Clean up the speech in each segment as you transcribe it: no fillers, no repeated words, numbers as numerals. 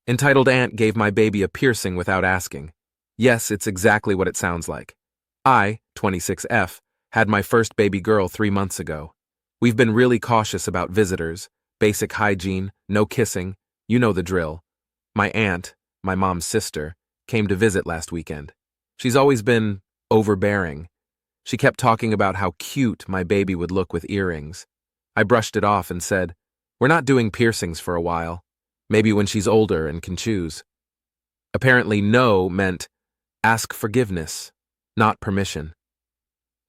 Entitled Aunt gave my baby a piercing without asking. Yes, it's exactly what it sounds like. I, 26F, had my first baby girl 3 months ago. We've been really cautious about visitors, basic hygiene, no kissing, you know the drill. My aunt, my mom's sister, came to visit last weekend. She's always been overbearing. She kept talking about how cute my baby would look with earrings. I brushed it off and said, "We're not doing piercings for a while. Maybe when she's older and can choose." Apparently no meant ask forgiveness, not permission.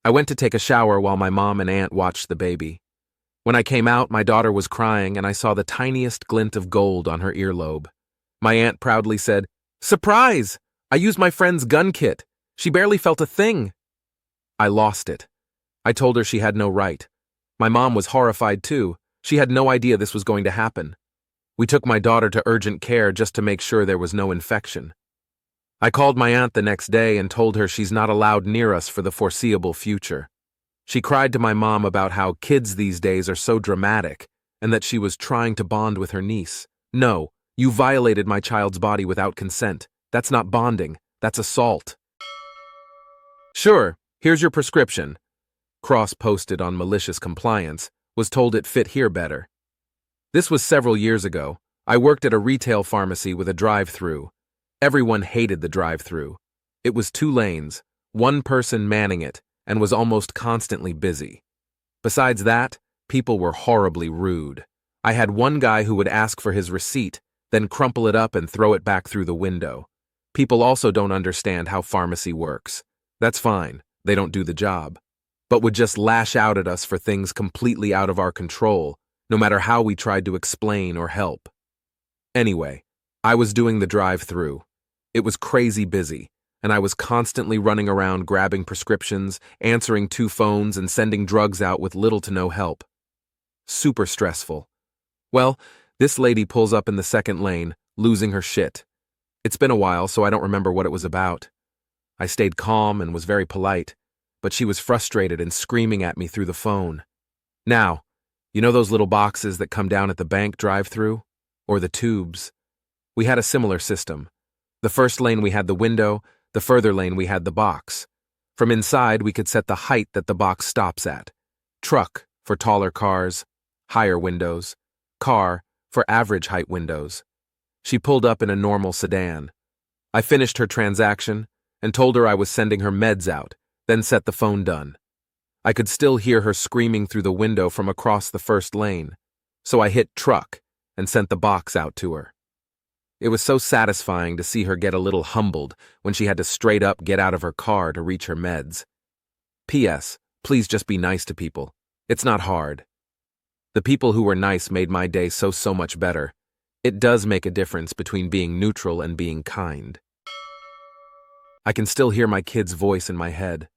I went to take a shower while my mom and aunt watched the baby. When I came out, my daughter was crying and I saw the tiniest glint of gold on her earlobe. My aunt proudly said, "Surprise! I used my friend's gun kit. She barely felt a thing." I lost it. I told her she had no right. My mom was horrified too. She had no idea this was going to happen. We took my daughter to urgent care just to make sure there was no infection. I called my aunt the next day and told her she's not allowed near us for the foreseeable future. She cried to my mom about how kids these days are so dramatic and that she was trying to bond with her niece. "No, you violated my child's body without consent. That's not bonding, that's assault." "Sure, here's your prescription." Cross-posted on malicious compliance, was told it fit here better. This was several years ago. I worked at a retail pharmacy with a drive-through. Everyone hated the drive-through. It was 2 lanes, one person manning it, and was almost constantly busy. Besides that, people were horribly rude. I had one guy who would ask for his receipt, then crumple it up and throw it back through the window. People also don't understand how pharmacy works. That's fine, they don't do the job. But would just lash out at us for things completely out of our control, no matter how we tried to explain or help. Anyway, I was doing the drive-through. It was crazy busy, and I was constantly running around grabbing prescriptions, answering 2 phones, and sending drugs out with little to no help. Super stressful. Well, this lady pulls up in the second lane, losing her shit. It's been a while, so I don't remember what it was about. I stayed calm and was very polite, but she was frustrated and screaming at me through the phone. Now, you know those little boxes that come down at the bank drive-through? Or the tubes? We had a similar system. The first lane we had the window, the further lane we had the box. From inside we could set the height that the box stops at. Truck for taller cars, higher windows. Car for average height windows. She pulled up in a normal sedan. I finished her transaction and told her I was sending her meds out, then set the phone done. I could still hear her screaming through the window from across the first lane, so I hit truck and sent the box out to her. It was so satisfying to see her get a little humbled when she had to straight up get out of her car to reach her meds. P.S. Please just be nice to people. It's not hard. The people who were nice made my day so much better. It does make a difference between being neutral and being kind. I can still hear my kid's voice in my head.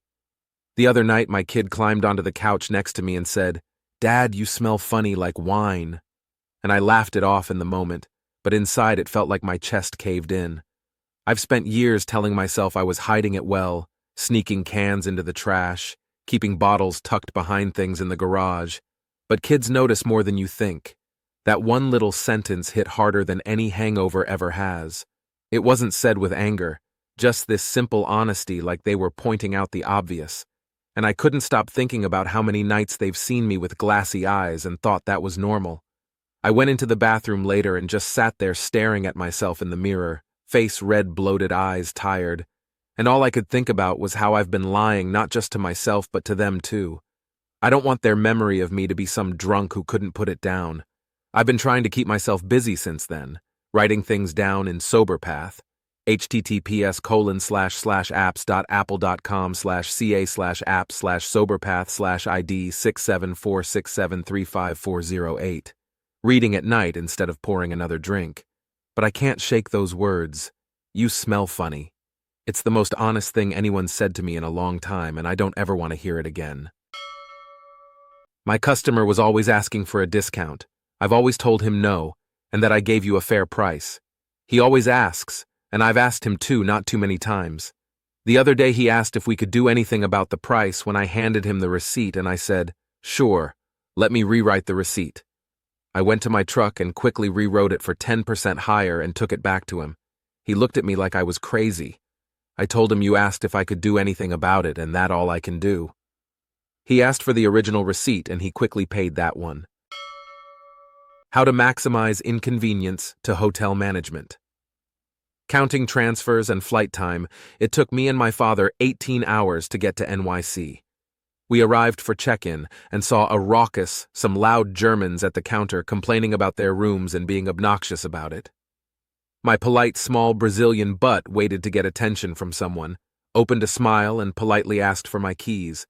The other night, my kid climbed onto the couch next to me and said, "Dad, you smell funny like wine." And I laughed it off in the moment, but inside it felt like my chest caved in. I've spent years telling myself I was hiding it well, sneaking cans into the trash, keeping bottles tucked behind things in the garage. But kids notice more than you think. That one little sentence hit harder than any hangover ever has. It wasn't said with anger, just this simple honesty like they were pointing out the obvious. And I couldn't stop thinking about how many nights they've seen me with glassy eyes and thought that was normal. I went into the bathroom later and just sat there staring at myself in the mirror, face red, bloated, eyes tired. And all I could think about was how I've been lying not just to myself but to them too. I don't want their memory of me to be some drunk who couldn't put it down. I've been trying to keep myself busy since then, writing things down in SoberPath, https://apple.com/ca/apps/soberpath/ID 67467354008. Reading at night instead of pouring another drink. But I can't shake those words. You smell funny. It's the most honest thing anyone said to me in a long time, and I don't ever want to hear it again. My customer was always asking for a discount. I've always told him no, and that I gave you a fair price. He always asks, and I've asked him too, not too many times. The other day he asked if we could do anything about the price when I handed him the receipt and I said, "Sure, let me rewrite the receipt." I went to my truck and quickly rewrote it for 10% higher and took it back to him. He looked at me like I was crazy. I told him you asked if I could do anything about it, and that all I can do. He asked for the original receipt, and he quickly paid that one. How to maximize inconvenience to hotel management. Counting transfers and flight time, it took me and my father 18 hours to get to NYC. We arrived for check-in and saw some loud Germans at the counter complaining about their rooms and being obnoxious about it. My polite, small Brazilian butt waited to get attention from someone, opened a smile, and politely asked for my keys.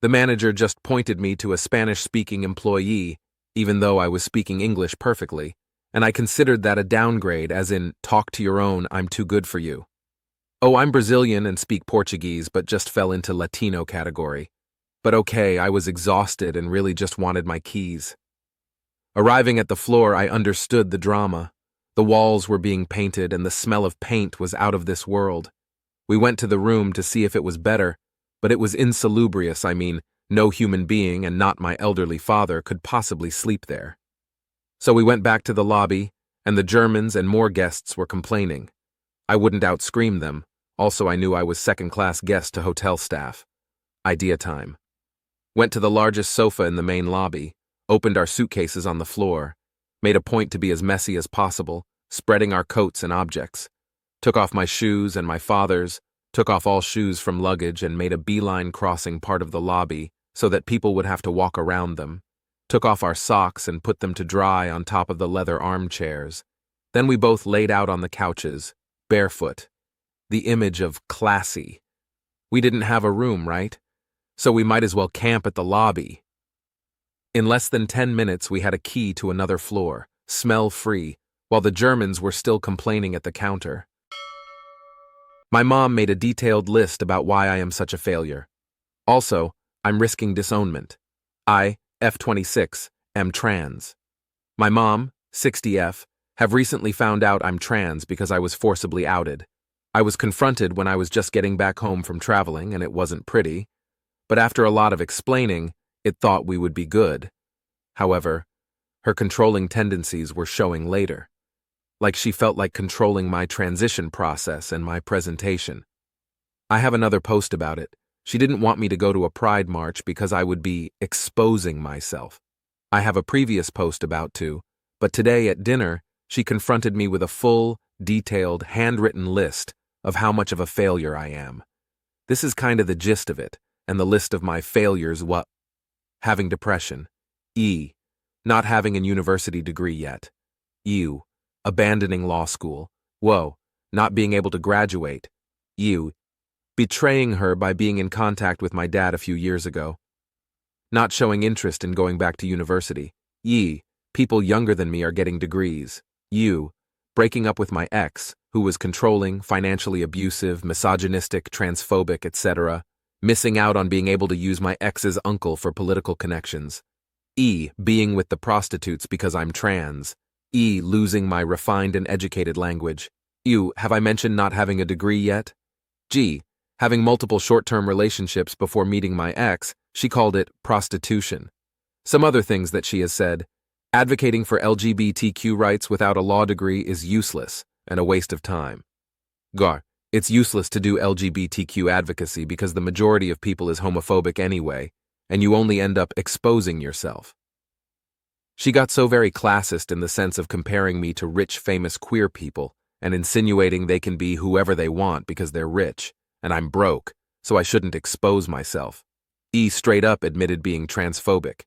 The manager just pointed me to a Spanish-speaking employee, even though I was speaking English perfectly, and I considered that a downgrade, as in, talk to your own, I'm too good for you. Oh, I'm Brazilian and speak Portuguese, but just fell into Latino category. But okay, I was exhausted and really just wanted my keys. Arriving at the floor, I understood the drama. The walls were being painted and the smell of paint was out of this world. We went to the room to see if it was better, but it was insalubrious. No human being and not my elderly father could possibly sleep there. So we went back to the lobby, and the Germans and more guests were complaining. I wouldn't outscream them. Also, I knew I was second-class guest to hotel staff. Idea time. Went to the largest sofa in the main lobby, opened our suitcases on the floor, made a point to be as messy as possible, spreading our coats and objects, took off my shoes and my father's, took off all shoes from luggage and made a beeline crossing part of the lobby so that people would have to walk around them, took off our socks and put them to dry on top of the leather armchairs. Then we both laid out on the couches, barefoot. The image of classy. We didn't have a room, right? So we might as well camp at the lobby. In less than 10 minutes, we had a key to another floor, smell-free, while the Germans were still complaining at the counter. My mom made a detailed list about why I am such a failure. Also, I'm risking disownment. I, F26, am trans. My mom, 60F, have recently found out I'm trans because I was forcibly outed. I was confronted when I was just getting back home from traveling, and it wasn't pretty. But after a lot of explaining, it thought we would be good. However, her controlling tendencies were showing later. Like she felt like controlling my transition process and my presentation. I have another post about it. She didn't want me to go to a pride march because I would be exposing myself. I have a previous post about too, but today at dinner, she confronted me with a full, detailed, handwritten list of how much of a failure I am. This is kind of the gist of it, and the list of my failures: having depression, E, not having a university degree yet, U, abandoning law school, not being able to graduate, U, betraying her by being in contact with my dad a few years ago, not showing interest in going back to university, Y, people younger than me are getting degrees, U, breaking up with my ex, who was controlling, financially abusive, misogynistic, transphobic, etc., missing out on being able to use my ex's uncle for political connections. E, being with the prostitutes because I'm trans. E, losing my refined and educated language. U, have I mentioned not having a degree yet? G, having multiple short-term relationships before meeting my ex. She called it prostitution. Some other things that she has said: advocating for LGBTQ rights without a law degree is useless and a waste of time. Gar, it's useless to do LGBTQ advocacy because the majority of people is homophobic anyway, and you only end up exposing yourself. She got so very classist in the sense of comparing me to rich, famous queer people and insinuating they can be whoever they want because they're rich, and I'm broke, so I shouldn't expose myself. E straight up admitted being transphobic.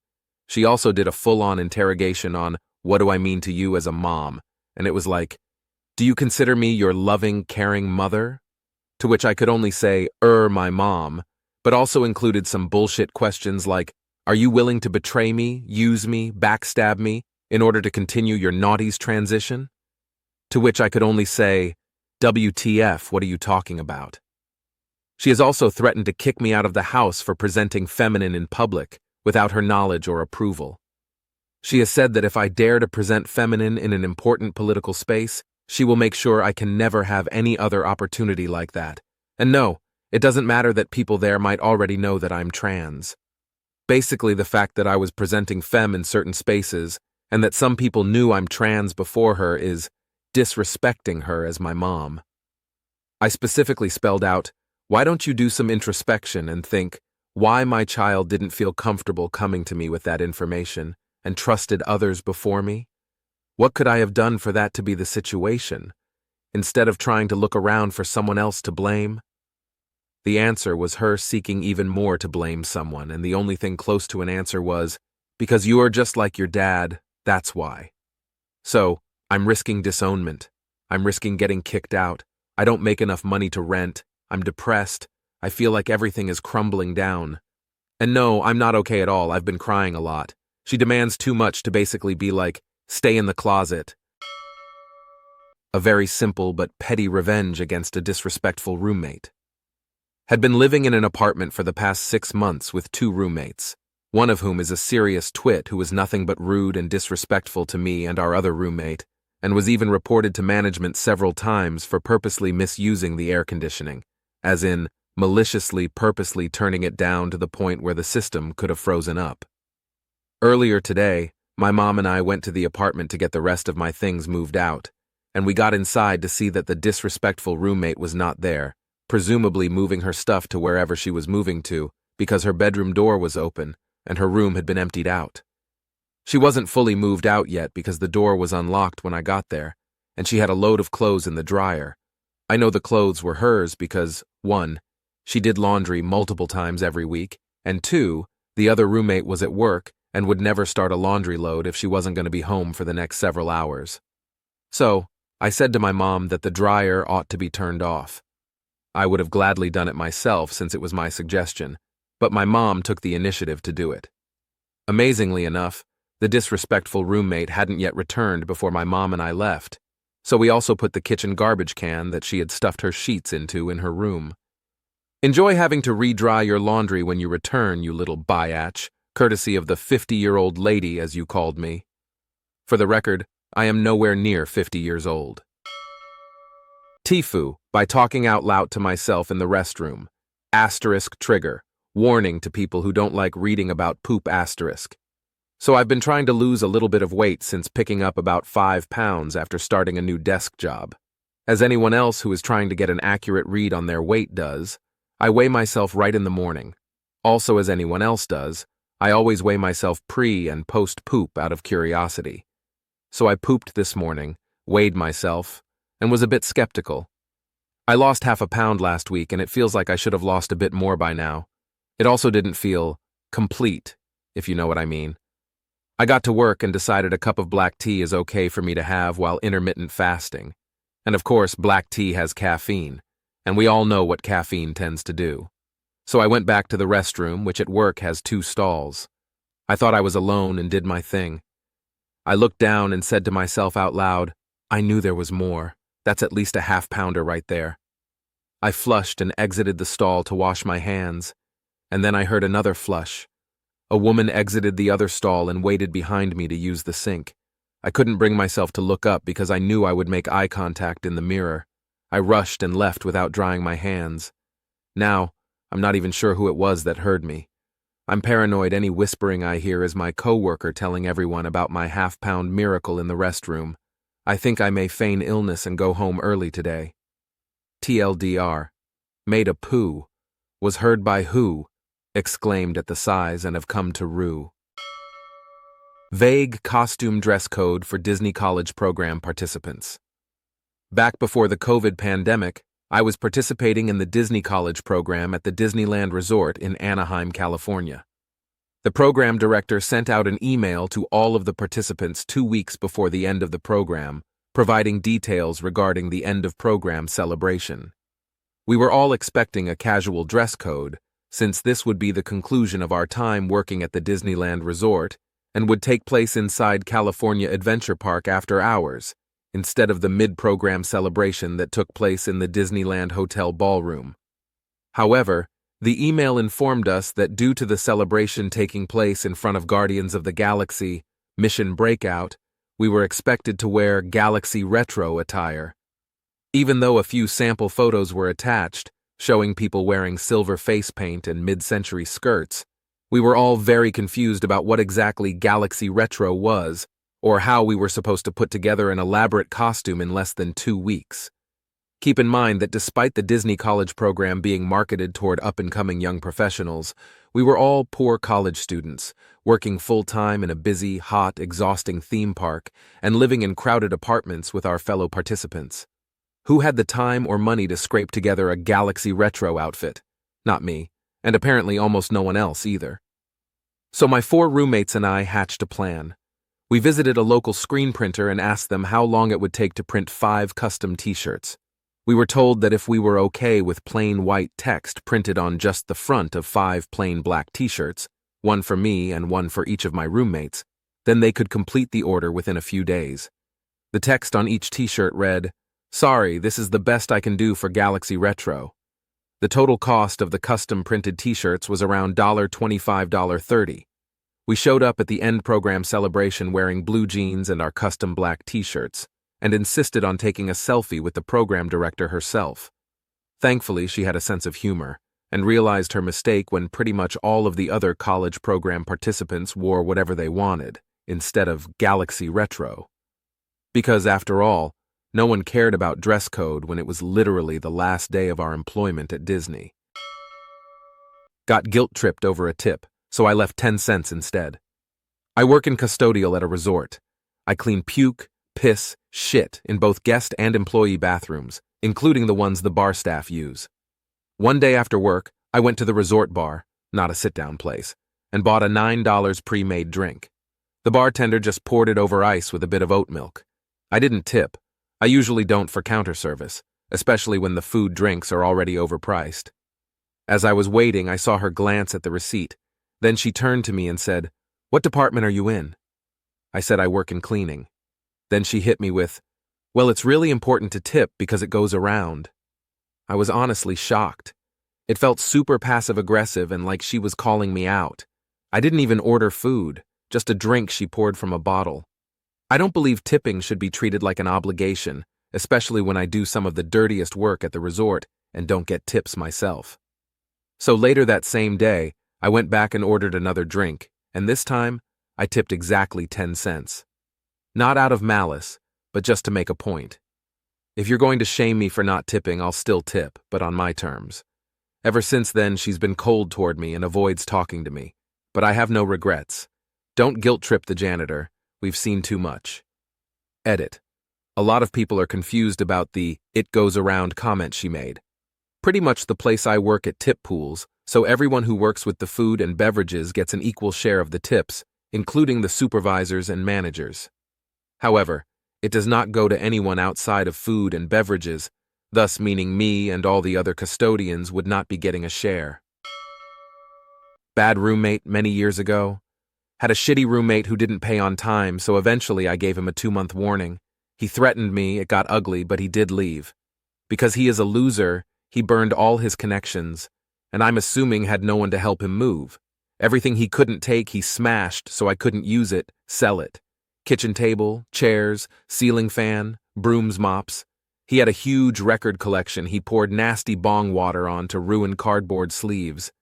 She also did a full-on interrogation on, what do I mean to you as a mom? And it was like, do you consider me your loving, caring mother? To which I could only say, my mom, but also included some bullshit questions like, are you willing to betray me, use me, backstab me, in order to continue your naughties transition? To which I could only say, WTF, what are you talking about? She has also threatened to kick me out of the house for presenting feminine in public, without her knowledge or approval. She has said that if I dare to present feminine in an important political space, she will make sure I can never have any other opportunity like that. And no, it doesn't matter that people there might already know that I'm trans. Basically, the fact that I was presenting femme in certain spaces and that some people knew I'm trans before her is disrespecting her as my mom. I specifically spelled out, why don't you do some introspection and think why my child didn't feel comfortable coming to me with that information and trusted others before me? What could I have done for that to be the situation, instead of trying to look around for someone else to blame? The answer was her seeking even more to blame someone, and the only thing close to an answer was, because you are just like your dad, that's why. So, I'm risking disownment. I'm risking getting kicked out. I don't make enough money to rent. I'm depressed. I feel like everything is crumbling down. And no, I'm not okay at all. I've been crying a lot. She demands too much to basically be like, stay in the closet. A very simple but petty revenge against a disrespectful roommate. Had been living in an apartment for the past 6 months with 2 roommates, one of whom is a serious twit who was nothing but rude and disrespectful to me and our other roommate, and was even reported to management several times for purposely misusing the air conditioning, as in maliciously purposely turning it down to the point where the system could have frozen up. Earlier today, my mom and I went to the apartment to get the rest of my things moved out, and we got inside to see that the disrespectful roommate was not there, presumably moving her stuff to wherever she was moving to, because her bedroom door was open and her room had been emptied out. She wasn't fully moved out yet because the door was unlocked when I got there, and she had a load of clothes in the dryer. I know the clothes were hers because, 1, she did laundry multiple times every week, and 2, the other roommate was at work and would never start a laundry load if she wasn't going to be home for the next several hours. So, I said to my mom that the dryer ought to be turned off. I would have gladly done it myself since it was my suggestion, but my mom took the initiative to do it. Amazingly enough, the disrespectful roommate hadn't yet returned before my mom and I left, so we also put the kitchen garbage can that she had stuffed her sheets into in her room. Enjoy having to re-dry your laundry when you return, you little biatch, courtesy of the 50-year-old lady, as you called me. For the record, I am nowhere near 50 years old. Tifu, by talking out loud to myself in the restroom. Asterisk trigger. Warning to people who don't like reading about poop asterisk. So I've been trying to lose a little bit of weight since picking up about 5 pounds after starting a new desk job. As anyone else who is trying to get an accurate read on their weight does, I weigh myself right in the morning. Also, as anyone else does, I always weigh myself pre- and post-poop out of curiosity. So I pooped this morning, weighed myself, and was a bit skeptical. I lost half a pound last week, and it feels like I should have lost a bit more by now. It also didn't feel complete, if you know what I mean. I got to work and decided a cup of black tea is okay for me to have while intermittent fasting. And of course, black tea has caffeine, and we all know what caffeine tends to do. So I went back to the restroom, which at work has 2 stalls. I thought I was alone and did my thing. I looked down and said to myself out loud, I knew there was more. That's at least a half-pounder right there. I flushed and exited the stall to wash my hands, and then I heard another flush. A woman exited the other stall and waited behind me to use the sink. I couldn't bring myself to look up because I knew I would make eye contact in the mirror. I rushed and left without drying my hands. Now, I'm not even sure who it was that heard me. I'm paranoid any whispering I hear is my coworker telling everyone about my half-pound miracle in the restroom. I think I may feign illness and go home early today. TLDR. Made a poo. Was heard by who? Exclaimed at the size and have come to rue. Vague costume dress code for Disney College program participants. Back before the COVID pandemic, I was participating in the Disney College program at the Disneyland Resort in Anaheim, California. The program director sent out an email to all of the participants 2 weeks before the end of the program, providing details regarding the end-of-program celebration. We were all expecting a casual dress code, since this would be the conclusion of our time working at the Disneyland Resort and would take place inside California Adventure Park after hours, instead of the mid-program celebration that took place in the Disneyland Hotel ballroom. However, the email informed us that due to the celebration taking place in front of Guardians of the Galaxy Mission Breakout, we were expected to wear Galaxy Retro attire. Even though a few sample photos were attached, showing people wearing silver face paint and mid-century skirts, we were all very confused about what exactly Galaxy Retro was, or how we were supposed to put together an elaborate costume in less than 2 weeks. Keep in mind that despite the Disney College program being marketed toward up-and-coming young professionals, we were all poor college students, working full-time in a busy, hot, exhausting theme park and living in crowded apartments with our fellow participants. Who had the time or money to scrape together a Galaxy Retro outfit? Not me, and apparently almost no one else either. So my 4 roommates and I hatched a plan. We visited a local screen printer and asked them how long it would take to print 5 custom t-shirts. We were told that if we were okay with plain white text printed on just the front of 5 plain black t-shirts, one for me and one for each of my roommates, then they could complete the order within a few days. The text on each t-shirt read, "Sorry, this is the best I can do for Galaxy Retro." The total cost of the custom printed t-shirts was around $25, $30. We showed up at the end program celebration wearing blue jeans and our custom black t-shirts, and insisted on taking a selfie with the program director herself. Thankfully, she had a sense of humor, and realized her mistake when pretty much all of the other college program participants wore whatever they wanted, instead of Galaxy Retro. Because, after all, no one cared about dress code when it was literally the last day of our employment at Disney. Got guilt-tripped over a tip, so I left 10 cents instead. I work in custodial at a resort. I clean puke, piss, shit in both guest and employee bathrooms, including the ones the bar staff use. One day after work, I went to the resort bar, not a sit-down place, and bought a $9 pre-made drink. The bartender just poured it over ice with a bit of oat milk. I didn't tip. I usually don't for counter service, especially when the food drinks are already overpriced. As I was waiting, I saw her glance at the receipt. Then she turned to me and said, "What department are you in?" I said I work in cleaning. Then she hit me with, "Well, it's really important to tip because it goes around." I was honestly shocked. It felt super passive-aggressive and like she was calling me out. I didn't even order food, just a drink she poured from a bottle. I don't believe tipping should be treated like an obligation, especially when I do some of the dirtiest work at the resort and don't get tips myself. So later that same day, I went back and ordered another drink, and this time, I tipped exactly 10 cents. Not out of malice, but just to make a point. If you're going to shame me for not tipping, I'll still tip, but on my terms. Ever since then, she's been cold toward me and avoids talking to me. But I have no regrets. Don't guilt-trip the janitor. We've seen too much. Edit. A lot of people are confused about the "it goes around" comment she made. Pretty much the place I work at tip pools, so everyone who works with the food and beverages gets an equal share of the tips, including the supervisors and managers. However, it does not go to anyone outside of food and beverages, thus meaning me and all the other custodians would not be getting a share. Bad roommate many years ago. Had a shitty roommate who didn't pay on time, so eventually I gave him a 2-month warning. He threatened me, it got ugly, but he did leave. Because he is a loser, he burned all his connections, and I'm assuming had no one to help him move. Everything he couldn't take, he smashed, so I couldn't use it, sell it. Kitchen table, chairs, ceiling fan, brooms, mops. He had a huge record collection he poured nasty bong water on to ruin cardboard sleeves.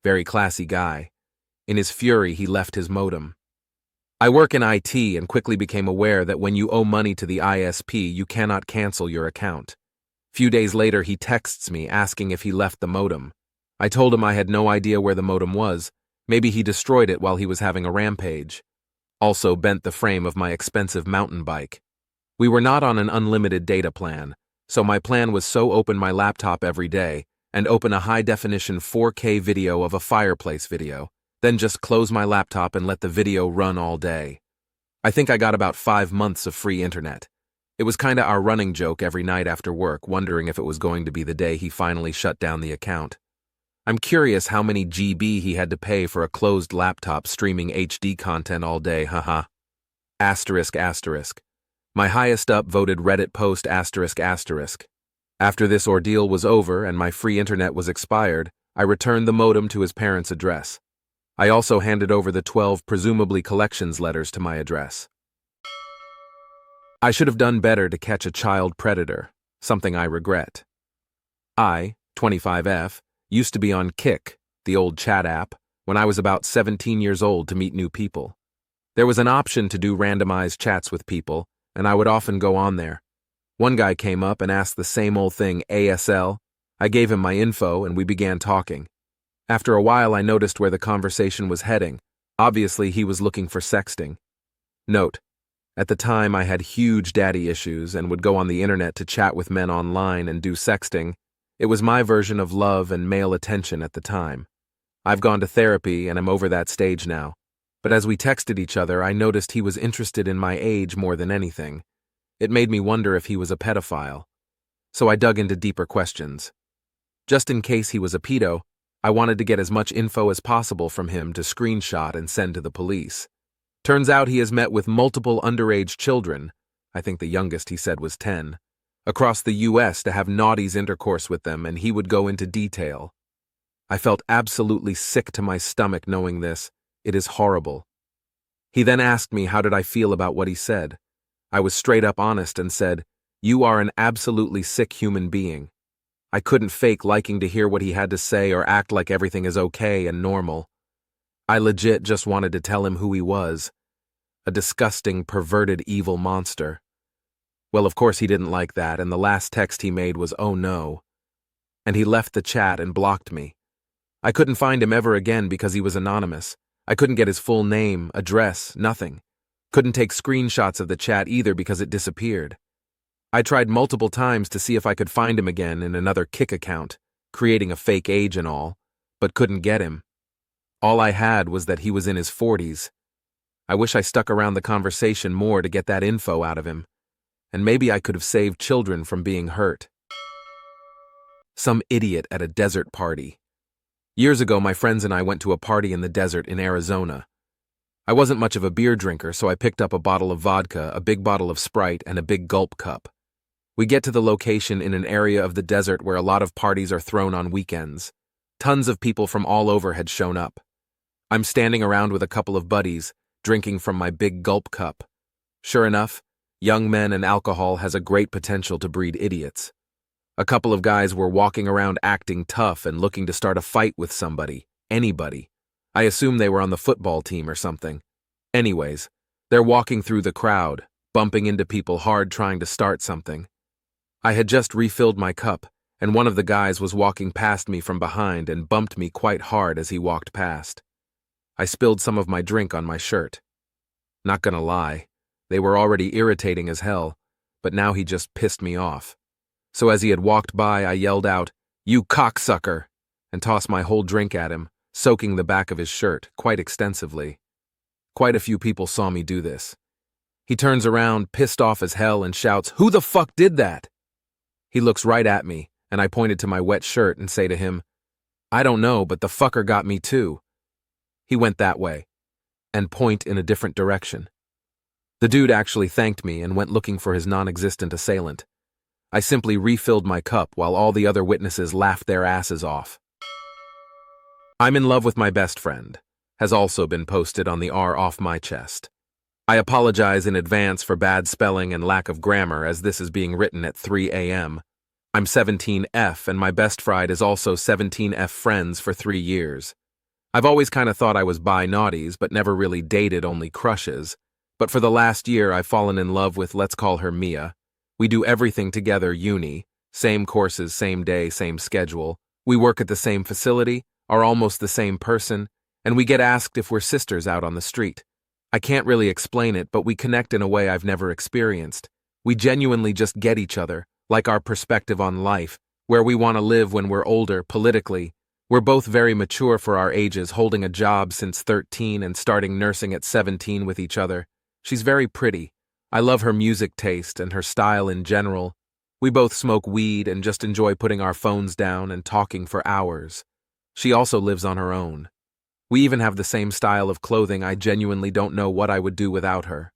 Very classy guy. In his fury, he left his modem. I work in IT and quickly became aware that when you owe money to the ISP, you cannot cancel your account. Few days later, he texts me asking if he left the modem. I told him I had no idea where the modem was. Maybe he destroyed it while he was having a rampage. Also bent the frame of my expensive mountain bike. We were not on an unlimited data plan, so my plan was so open my laptop every day and open a high-definition 4K video of a fireplace video, then just close my laptop and let the video run all day. I think I got about 5 months of free internet. It was kinda our running joke every night after work, wondering if it was going to be the day he finally shut down the account. I'm curious how many GB he had to pay for a closed laptop streaming HD content all day, haha. Asterisk. My highest up voted Reddit post asterisk. After this ordeal was over and my free internet was expired, I returned the modem to his parents' address. I also handed over the 12 presumably collections letters to my address. I should have done better to catch a child predator, something I regret. I, 25F, used to be on Kick, the old chat app, when I was about 17 years old to meet new people. There was an option to do randomized chats with people, and I would often go on there. One guy came up and asked the same old thing, ASL. I gave him my info and we began talking. After a while, I noticed where the conversation was heading. Obviously, he was looking for sexting. Note: at the time, I had huge daddy issues and would go on the internet to chat with men online and do sexting. It was my version of love and male attention at the time. I've gone to therapy and I'm over that stage now. But as we texted each other, I noticed he was interested in my age more than anything. It made me wonder if he was a pedophile. So I dug into deeper questions. Just in case he was a pedo, I wanted to get as much info as possible from him to screenshot and send to the police. Turns out he has met with multiple underage children, I think the youngest he said was 10, across the US to have naughties intercourse with them, and he would go into detail. I felt absolutely sick to my stomach knowing this. It is horrible. He then asked me how did I feel about what he said. I was straight up honest and said, "You are an absolutely sick human being." I couldn't fake liking to hear what he had to say or act like everything is okay and normal. I legit just wanted to tell him who he was. A disgusting, perverted, evil monster. Well, of course he didn't like that, and the last text he made was, "Oh no." And he left the chat and blocked me. I couldn't find him ever again because he was anonymous. I couldn't get his full name, address, nothing. Couldn't take screenshots of the chat either because it disappeared. I tried multiple times to see if I could find him again in another Kik account, creating a fake age and all, but couldn't get him. All I had was that he was in his 40s. I wish I stuck around the conversation more to get that info out of him, and maybe I could have saved children from being hurt. Some idiot at a desert party. Years ago, my friends and I went to a party in the desert in Arizona. I wasn't much of a beer drinker, so I picked up a bottle of vodka, a big bottle of Sprite, and a big gulp cup. We get to the location in an area of the desert where a lot of parties are thrown on weekends. Tons of people from all over had shown up. I'm standing around with a couple of buddies, drinking from my big gulp cup. Sure enough, young men and alcohol has a great potential to breed idiots. A couple of guys were walking around acting tough and looking to start a fight with somebody, anybody. I assume they were on the football team or something. Anyways, they're walking through the crowd, bumping into people hard trying to start something. I had just refilled my cup, and one of the guys was walking past me from behind and bumped me quite hard as he walked past. I spilled some of my drink on my shirt. Not gonna lie, they were already irritating as hell, but now he just pissed me off. So as he had walked by, I yelled out, "You cocksucker," and tossed my whole drink at him, soaking the back of his shirt quite extensively. Quite a few people saw me do this. He turns around, pissed off as hell, and shouts, "Who the fuck did that?" He looks right at me, and I pointed to my wet shirt and say to him, "I don't know, but the fucker got me too." He went that way, and point in a different direction. The dude actually thanked me and went looking for his non-existent assailant. I simply refilled my cup while all the other witnesses laughed their asses off. "I'm in love with my best friend" has also been posted on the R off my chest. I apologize in advance for bad spelling and lack of grammar as this is being written at 3 a.m. I'm 17F and my best friend is also 17F friends for 3 years. I've always kind of thought I was bi naughties but never really dated, only crushes. But for the last year I've fallen in love with, let's call her Mia. We do everything together, uni, same courses, same day, same schedule. We work at the same facility, are almost the same person, and we get asked if we're sisters out on the street. I can't really explain it, but we connect in a way I've never experienced. We genuinely just get each other, like our perspective on life, where we want to live when we're older, politically. We're both very mature for our ages, holding a job since 13 and starting nursing at 17 with each other. She's very pretty. I love her music taste and her style in general. We both smoke weed and just enjoy putting our phones down and talking for hours. She also lives on her own. We even have the same style of clothing. I genuinely don't know what I would do without her.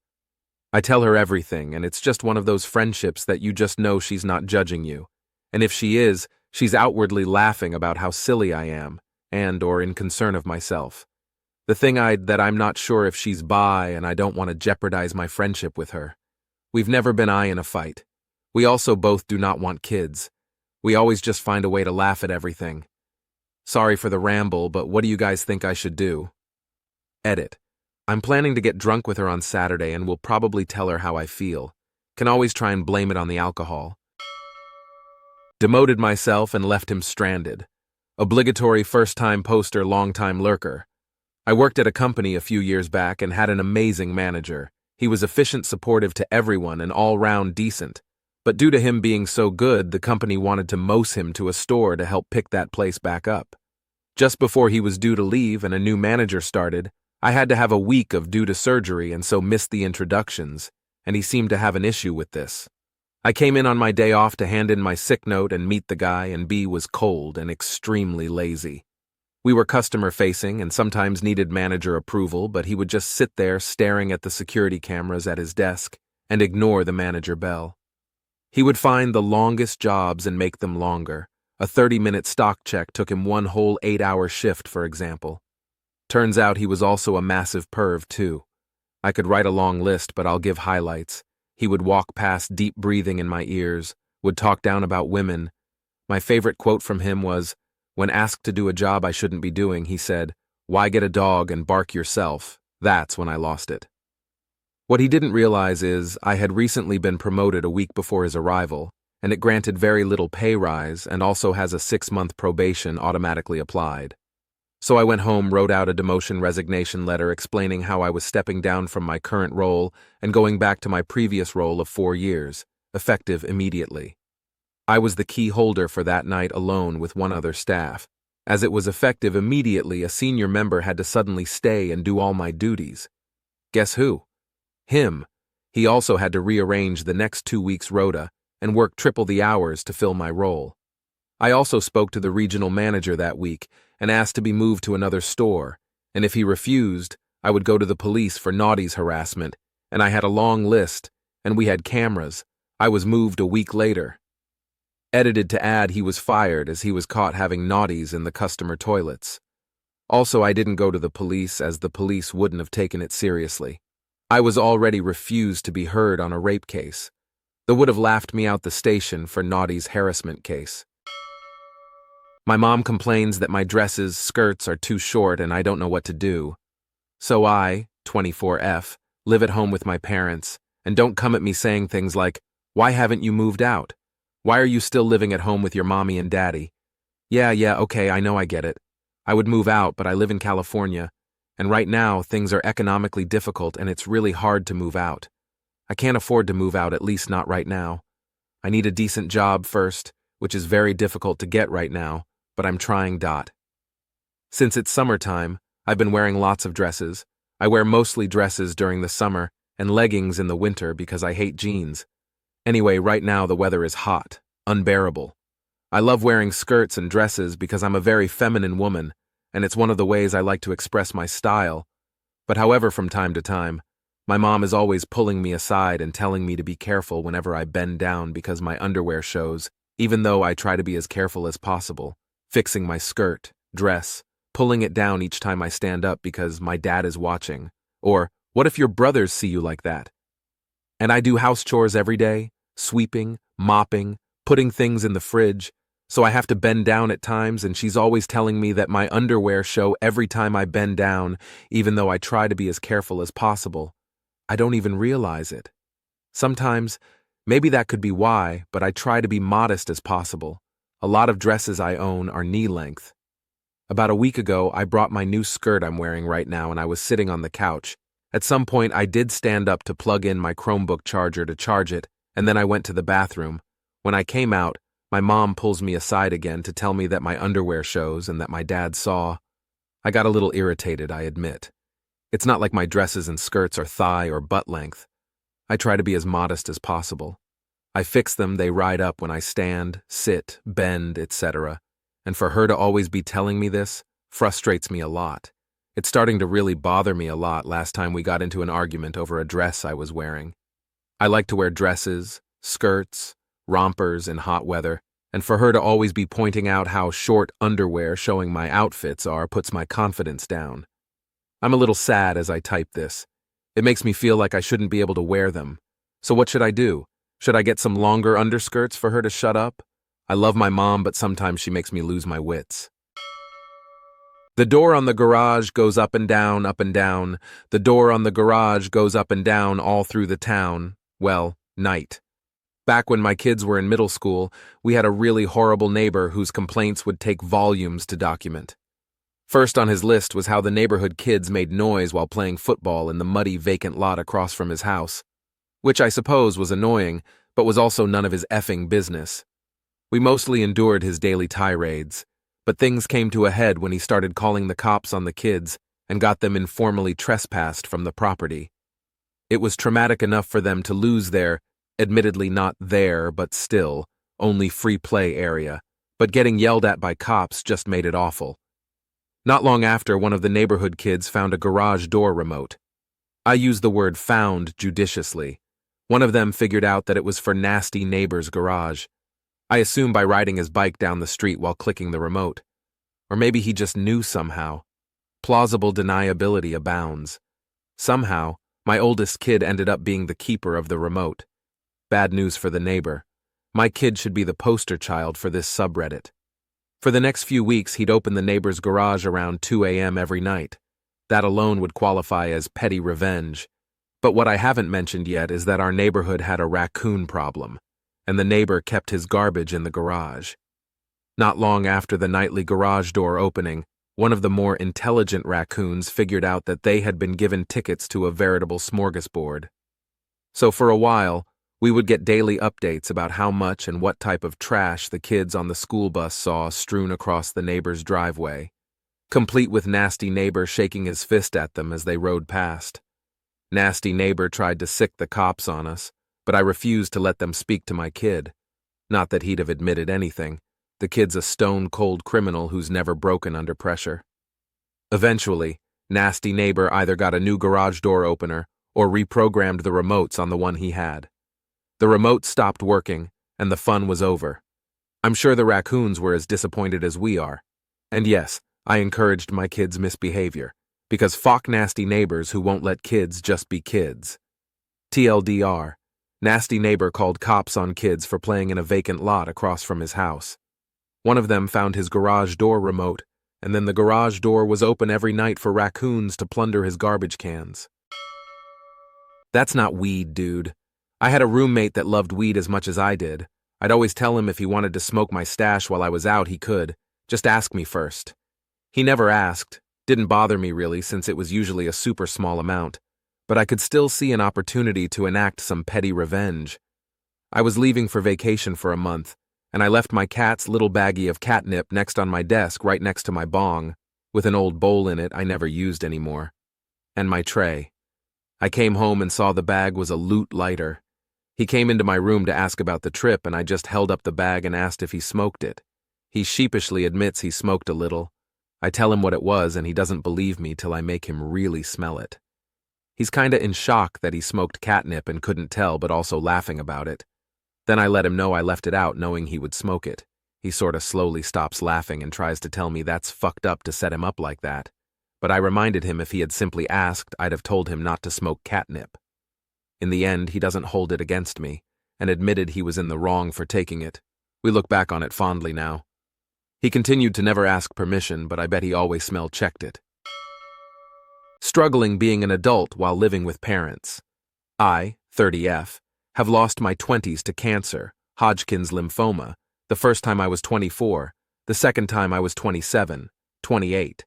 I tell her everything, and it's just one of those friendships that you just know she's not judging you. And if she is, she's outwardly laughing about how silly I am, or in concern of myself. The thing that I'm not sure if she's bi, and I don't want to jeopardize my friendship with her. We've never been in a fight. We also both do not want kids. We always just find a way to laugh at everything. Sorry for the ramble, but what do you guys think I should do? Edit. I'm planning to get drunk with her on Saturday and will probably tell her how I feel. Can always try and blame it on the alcohol. Demoted myself and left him stranded. Obligatory first-time poster, long-time lurker. I worked at a company a few years back and had an amazing manager. He was efficient, supportive to everyone, and all-round decent. But due to him being so good, the company wanted to mose him to a store to help pick that place back up. Just before he was due to leave and a new manager started, I had to have a week of due to surgery and so missed the introductions, and he seemed to have an issue with this. I came in on my day off to hand in my sick note and meet the guy, and B was cold and extremely lazy. We were customer-facing and sometimes needed manager approval, but he would just sit there staring at the security cameras at his desk and ignore the manager bell. He would find the longest jobs and make them longer. A 30-minute stock check took him one whole 8-hour shift, for example. Turns out he was also a massive perv, too. I could write a long list, but I'll give highlights. He would walk past, deep breathing in my ears, would talk down about women. My favorite quote from him was, when asked to do a job I shouldn't be doing, he said, "Why get a dog and bark yourself?" That's when I lost it. What he didn't realize is I had recently been promoted a week before his arrival, and it granted very little pay rise and also has a 6-month probation automatically applied. So I went home, wrote out a demotion resignation letter explaining how I was stepping down from my current role and going back to my previous role of 4 years, effective immediately. I was the key holder for that night alone with one other staff. As it was effective immediately, a senior member had to suddenly stay and do all my duties. Guess who? Him. He also had to rearrange the next 2 weeks' rota and work triple the hours to fill my role. I also spoke to the regional manager that week and asked to be moved to another store, and if he refused, I would go to the police for naughties harassment, and I had a long list, and we had cameras. I was moved a week later. Edited to add he was fired as he was caught having naughties in the customer toilets. Also, I didn't go to the police as the police wouldn't have taken it seriously. I was already refused to be heard on a rape case. They would have laughed me out the station for naughties harassment case. My mom complains that my dresses, skirts are too short and I don't know what to do. So I, 24F, live at home with my parents, and don't come at me saying things like, "Why haven't you moved out? Why are you still living at home with your mommy and daddy?" Yeah, okay, I know I get it. I would move out, but I live in California, and right now things are economically difficult and it's really hard to move out. I can't afford to move out, at least not right now. I need a decent job first, which is very difficult to get right now, but I'm trying. Since it's summertime, I've been wearing lots of dresses. I wear mostly dresses during the summer and leggings in the winter because I hate jeans. Anyway, right now the weather is hot, unbearable. I love wearing skirts and dresses because I'm a very feminine woman, and it's one of the ways I like to express my style. But however, from time to time, my mom is always pulling me aside and telling me to be careful whenever I bend down because my underwear shows, even though I try to be as careful as possible, fixing my skirt, dress, pulling it down each time I stand up because my dad is watching. Or, what if your brothers see you like that? And I do house chores every day, sweeping, mopping, putting things in the fridge, so I have to bend down at times, and she's always telling me that my underwear show every time I bend down, even though I try to be as careful as possible. I don't even realize it. Sometimes, maybe that could be why, but I try to be modest as possible. A lot of dresses I own are knee length. About a week ago, I brought my new skirt I'm wearing right now and I was sitting on the couch. At some point, I did stand up to plug in my Chromebook charger to charge it, and then I went to the bathroom. When I came out, my mom pulls me aside again to tell me that my underwear shows and that my dad saw. I got a little irritated, I admit. It's not like my dresses and skirts are thigh or butt length. I try to be as modest as possible. I fix them, they ride up when I stand, sit, bend, etc. And for her to always be telling me this frustrates me a lot. It's starting to really bother me a lot last time we got into an argument over a dress I was wearing. I like to wear dresses, skirts, rompers in hot weather, and for her to always be pointing out how short underwear showing my outfits are puts my confidence down. I'm a little sad as I type this. It makes me feel like I shouldn't be able to wear them. So what should I do? Should I get some longer underskirts for her to shut up? I love my mom, but sometimes she makes me lose my wits. The door on the garage goes up and down, up and down. The door on the garage goes up and down all through the town. Well, night. Back when my kids were in middle school, we had a really horrible neighbor whose complaints would take volumes to document. First on his list was how the neighborhood kids made noise while playing football in the muddy, vacant lot across from his house, which I suppose was annoying, but was also none of his effing business. We mostly endured his daily tirades, but things came to a head when he started calling the cops on the kids and got them informally trespassed from the property. It was traumatic enough for them to lose their, admittedly not their, but still, only free play area, but getting yelled at by cops just made it awful. Not long after, one of the neighborhood kids found a garage door remote. I use the word found judiciously. One of them figured out that it was for nasty neighbor's garage. I assume by riding his bike down the street while clicking the remote. Or maybe he just knew somehow. Plausible deniability abounds. Somehow, my oldest kid ended up being the keeper of the remote. Bad news for the neighbor. My kid should be the poster child for this subreddit. For the next few weeks, he'd open the neighbor's garage around 2 a.m. every night. That alone would qualify as petty revenge. But what I haven't mentioned yet is that our neighborhood had a raccoon problem, and the neighbor kept his garbage in the garage. Not long after the nightly garage door opening, one of the more intelligent raccoons figured out that they had been given tickets to a veritable smorgasbord. So for a while, we would get daily updates about how much and what type of trash the kids on the school bus saw strewn across the neighbor's driveway, complete with nasty neighbor shaking his fist at them as they rode past. Nasty neighbor tried to sick the cops on us, but I refused to let them speak to my kid. Not that he'd have admitted anything. The kid's a stone-cold criminal who's never broken under pressure. Eventually, nasty neighbor either got a new garage door opener or reprogrammed the remotes on the one he had. The remote stopped working, and the fun was over. I'm sure the raccoons were as disappointed as we are. And yes, I encouraged my kids' misbehavior, because fuck nasty neighbors who won't let kids just be kids. TLDR, nasty neighbor called cops on kids for playing in a vacant lot across from his house. One of them found his garage door remote, and then the garage door was open every night for raccoons to plunder his garbage cans. That's not weed, dude. I had a roommate that loved weed as much as I did. I'd always tell him if he wanted to smoke my stash while I was out, he could. Just ask me first. He never asked. Didn't bother me really, since it was usually a super small amount. But I could still see an opportunity to enact some petty revenge. I was leaving for vacation for a month, and I left my cat's little baggie of catnip next on my desk right next to my bong, with an old bowl in it I never used anymore. And my tray. I came home and saw the bag was a loot lighter. He came into my room to ask about the trip, and I just held up the bag and asked if he smoked it. He sheepishly admits he smoked a little. I tell him what it was, and he doesn't believe me till I make him really smell it. He's kinda in shock that he smoked catnip and couldn't tell, but also laughing about it. Then I let him know I left it out knowing he would smoke it. He sorta slowly stops laughing and tries to tell me that's fucked up to set him up like that. But I reminded him if he had simply asked, I'd have told him not to smoke catnip. In the end, he doesn't hold it against me, and admitted he was in the wrong for taking it. We look back on it fondly now. He continued to never ask permission, but I bet he always smell-checked it. Struggling being an adult while living with parents. I, 30F, have lost my 20s to cancer, Hodgkin's lymphoma, the first time I was 24, the second time I was 27, 28.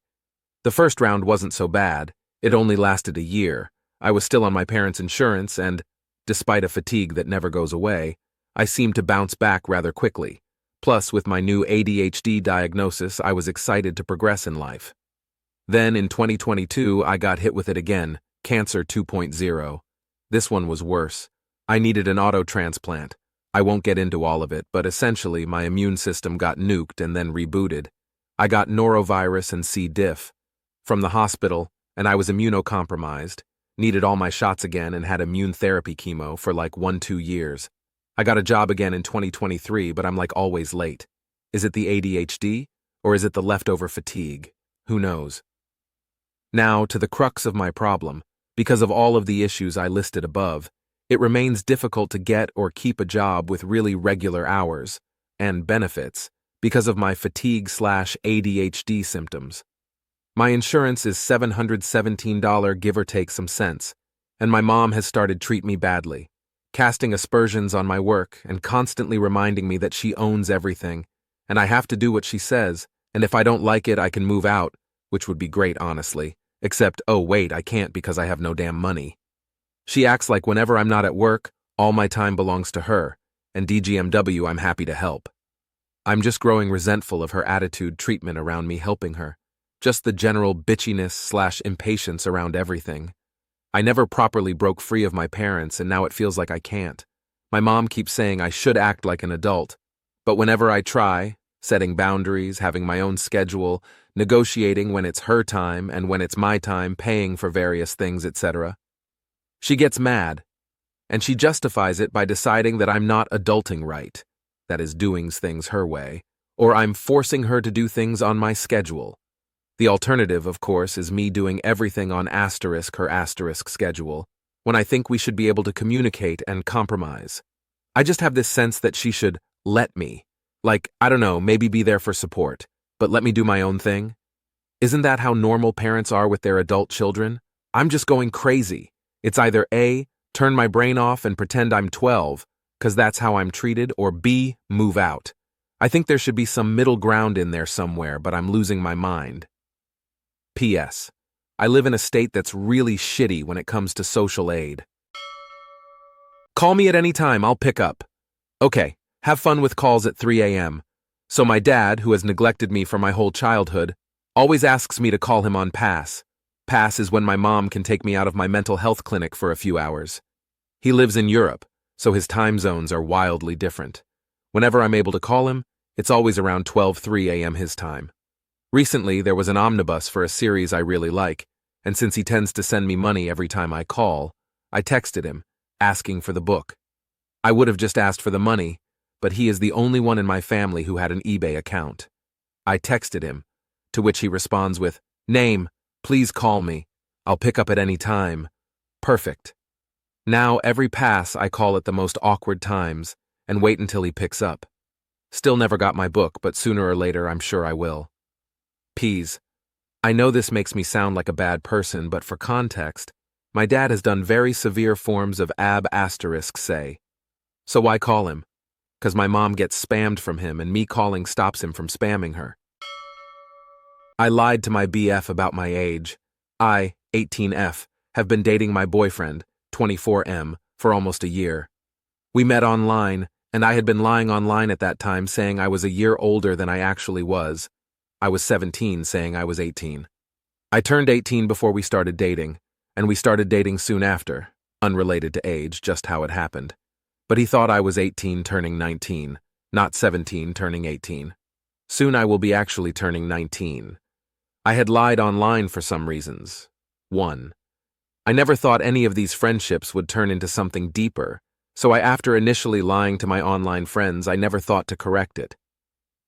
The first round wasn't so bad. It only lasted a year. I was still on my parents' insurance and, despite a fatigue that never goes away, I seemed to bounce back rather quickly. Plus, with my new ADHD diagnosis, I was excited to progress in life. Then, in 2022, I got hit with it again, Cancer 2.0. This one was worse. I needed an auto transplant. I won't get into all of it, but essentially my immune system got nuked and then rebooted. I got norovirus and C. diff. From the hospital, and I was immunocompromised. Needed all my shots again and had immune therapy chemo for like 1-2 years. I got a job again in 2023, but I'm like always late. Is it the ADHD, or is it the leftover fatigue? Who knows? Now, to the crux of my problem. Because of all of the issues I listed above, it remains difficult to get or keep a job with really regular hours and benefits because of my fatigue/ADHD symptoms. My insurance is $717 give or take some cents, and my mom has started treat me badly, casting aspersions on my work and constantly reminding me that she owns everything, and I have to do what she says, and if I don't like it I can move out, which would be great honestly, except oh wait, I can't because I have no damn money. She acts like whenever I'm not at work, all my time belongs to her, and DGMW I'm happy to help. I'm just growing resentful of her attitude treatment around me helping her, just the general bitchiness/impatience around everything. I never properly broke free of my parents and now it feels like I can't. My mom keeps saying I should act like an adult, but whenever I try, setting boundaries, having my own schedule, negotiating when it's her time and when it's my time, paying for various things, etc., she gets mad, and she justifies it by deciding that I'm not adulting right, that is, doing things her way, or I'm forcing her to do things on my schedule. The alternative, of course, is me doing everything on her asterisk schedule, when I think we should be able to communicate and compromise. I just have this sense that she should let me. Like, I don't know, maybe be there for support, but let me do my own thing? Isn't that how normal parents are with their adult children? I'm just going crazy. It's either A, turn my brain off and pretend I'm 12, because that's how I'm treated, or B, move out. I think there should be some middle ground in there somewhere, but I'm losing my mind. P.S. I live in a state that's really shitty when it comes to social aid. Call me at any time, I'll pick up. Okay, have fun with calls at 3 a.m. So my dad, who has neglected me for my whole childhood, always asks me to call him on pass. Pass is when my mom can take me out of my mental health clinic for a few hours. He lives in Europe, so his time zones are wildly different. Whenever I'm able to call him, it's always around 12:03 a.m. his time. Recently, there was an omnibus for a series I really like, and since he tends to send me money every time I call, I texted him, asking for the book. I would have just asked for the money, but he is the only one in my family who had an eBay account. I texted him, to which he responds with, "Name, please call me. I'll pick up at any time." Perfect. Now, every pass I call at the most awkward times and wait until he picks up. Still never got my book, but sooner or later I'm sure I will. P's. I know this makes me sound like a bad person, but for context, my dad has done very severe forms of say. So why call him? 'Cause my mom gets spammed from him and me calling stops him from spamming her. I lied to my BF about my age. I, 18F, have been dating my boyfriend, 24M, for almost a year. We met online, and I had been lying online at that time saying I was a year older than I actually was. I was 17 saying I was 18. I turned 18 before we started dating, and we started dating soon after, unrelated to age, just how it happened. But he thought I was 18 turning 19, not 17 turning 18. Soon I will be actually turning 19. I had lied online for some reasons. 1. I never thought any of these friendships would turn into something deeper, so after initially lying to my online friends, I never thought to correct it.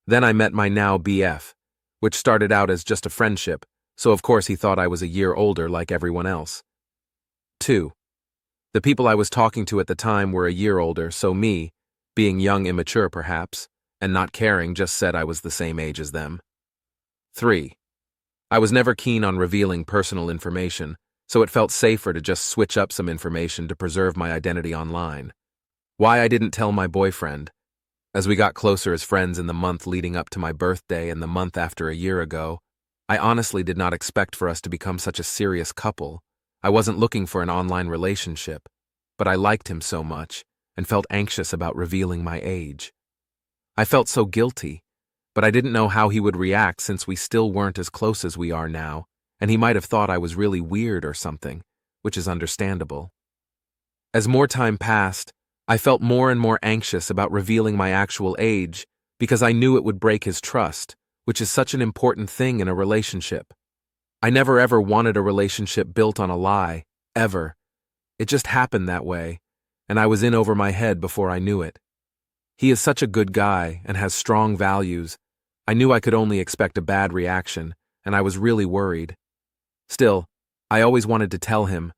Then I met my now BF, which started out as just a friendship, so of course he thought I was a year older like everyone else. 2. The people I was talking to at the time were a year older, so me, being young, immature perhaps, and not caring, just said I was the same age as them. 3. I was never keen on revealing personal information, so it felt safer to just switch up some information to preserve my identity online. Why I didn't tell my boyfriend. As we got closer as friends in the month leading up to my birthday and the month after a year ago, I honestly did not expect for us to become such a serious couple. I wasn't looking for an online relationship, but I liked him so much and felt anxious about revealing my age. I felt so guilty, but I didn't know how he would react since we still weren't as close as we are now, and he might have thought I was really weird or something, which is understandable. As more time passed, I felt more and more anxious about revealing my actual age because I knew it would break his trust, which is such an important thing in a relationship. I never ever wanted a relationship built on a lie, ever. It just happened that way, and I was in over my head before I knew it. He is such a good guy and has strong values. I knew I could only expect a bad reaction, and I was really worried. Still, I always wanted to tell him.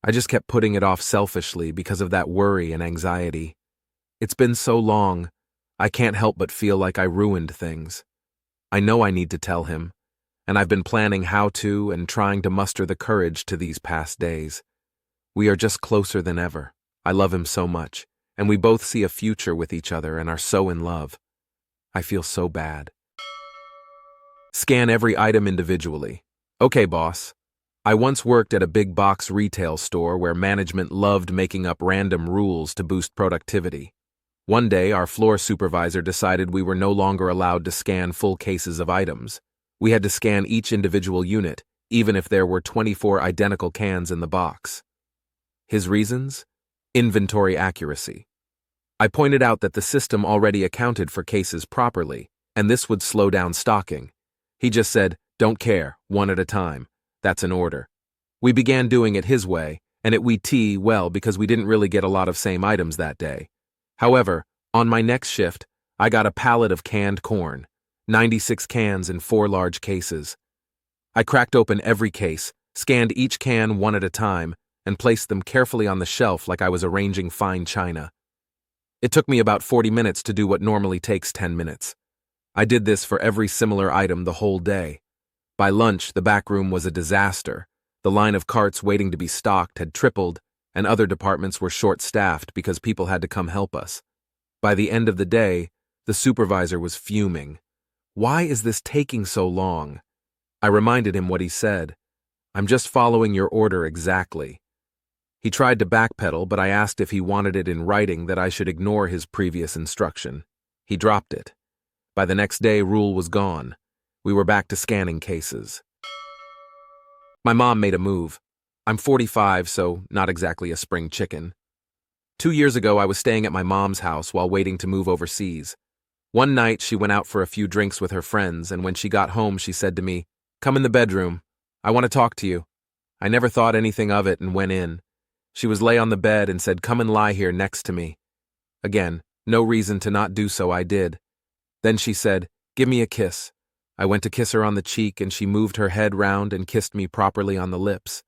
I just kept putting it off selfishly because of that worry and anxiety. It's been so long, I can't help but feel like I ruined things. I know I need to tell him, and I've been planning how to and trying to muster the courage to these past days. We are just closer than ever. I love him so much, and we both see a future with each other and are so in love. I feel so bad. Scan every item individually. Okay, boss. I once worked at a big box retail store where management loved making up random rules to boost productivity. One day, our floor supervisor decided we were no longer allowed to scan full cases of items. We had to scan each individual unit, even if there were 24 identical cans in the box. His reasons? Inventory accuracy. I pointed out that the system already accounted for cases properly, and this would slow down stocking. He just said, "Don't care, one at a time. That's an order." We began doing it his way, and it went well because we didn't really get a lot of same items that day. However, on my next shift, I got a pallet of canned corn, 96 cans in 4 large cases. I cracked open every case, scanned each can one at a time, and placed them carefully on the shelf like I was arranging fine china. It took me about 40 minutes to do what normally takes 10 minutes. I did this for every similar item the whole day. By lunch, the back room was a disaster. The line of carts waiting to be stocked had tripled, and other departments were short-staffed because people had to come help us. By the end of the day, the supervisor was fuming. "Why is this taking so long?" I reminded him what he said. "I'm just following your order exactly." He tried to backpedal, but I asked if he wanted it in writing that I should ignore his previous instruction. He dropped it. By the next day, Rule was gone. We were back to scanning cases. My mom made a move. I'm 45, so not exactly a spring chicken. 2 years ago, I was staying at my mom's house while waiting to move overseas. One night, she went out for a few drinks with her friends, and when she got home, she said to me, "Come in the bedroom. I want to talk to you." I never thought anything of it and went in. She was lay on the bed and said, "Come and lie here next to me." Again, no reason to not do so, I did. Then she said, "Give me a kiss." I went to kiss her on the cheek and she moved her head round and kissed me properly on the lips.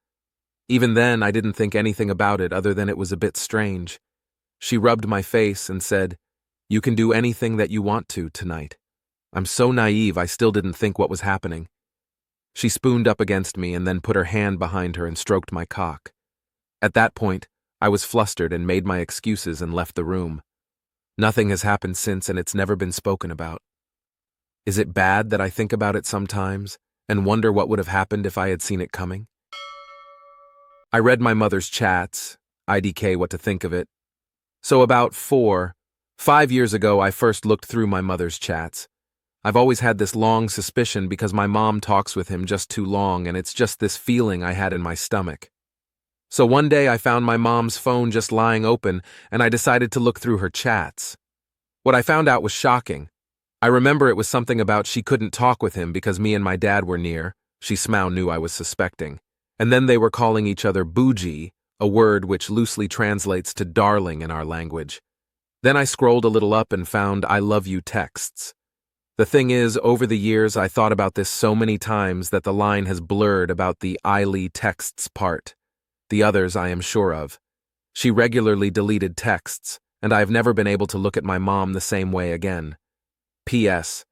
Even then, I didn't think anything about it other than it was a bit strange. She rubbed my face and said, "You can do anything that you want to tonight." I'm so naive, I still didn't think what was happening. She spooned up against me and then put her hand behind her and stroked my cock. At that point, I was flustered and made my excuses and left the room. Nothing has happened since and it's never been spoken about. Is it bad that I think about it sometimes and wonder what would have happened if I had seen it coming? I read my mother's chats, IDK what to think of it. So about 5 years ago, I first looked through my mother's chats. I've always had this long suspicion because my mom talks with him just too long and it's just this feeling I had in my stomach. So one day I found my mom's phone just lying open and I decided to look through her chats. What I found out was shocking. I remember it was something about she couldn't talk with him because me and my dad were near. She somehow knew I was suspecting. And then they were calling each other bougie, a word which loosely translates to darling in our language. Then I scrolled a little up and found I love you texts. The thing is, over the years I thought about this so many times that the line has blurred about the I texts part. The others I am sure of. She regularly deleted texts, and I have never been able to look at my mom the same way again. P.S.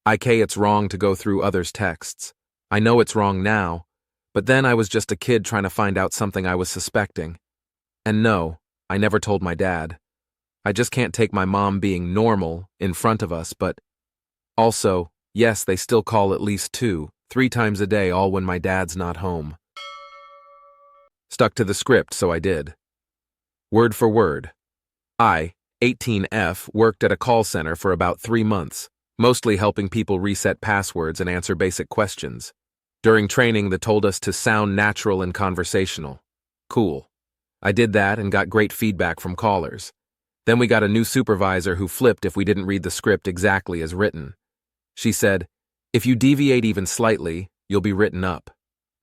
It's wrong to go through others' texts. I know it's wrong now, but then I was just a kid trying to find out something I was suspecting. And no, I never told my dad. I just can't take my mom being normal in front of us, but also, yes, they still call at least 2-3 times a day, all when my dad's not home. Stuck to the script, so I did. Word for word. I, 18F, worked at a call center for about 3 months, mostly helping people reset passwords and answer basic questions. During training, they told us to sound natural and conversational. Cool. I did that and got great feedback from callers. Then we got a new supervisor who flipped if we didn't read the script exactly as written. She said, "If you deviate even slightly, you'll be written up."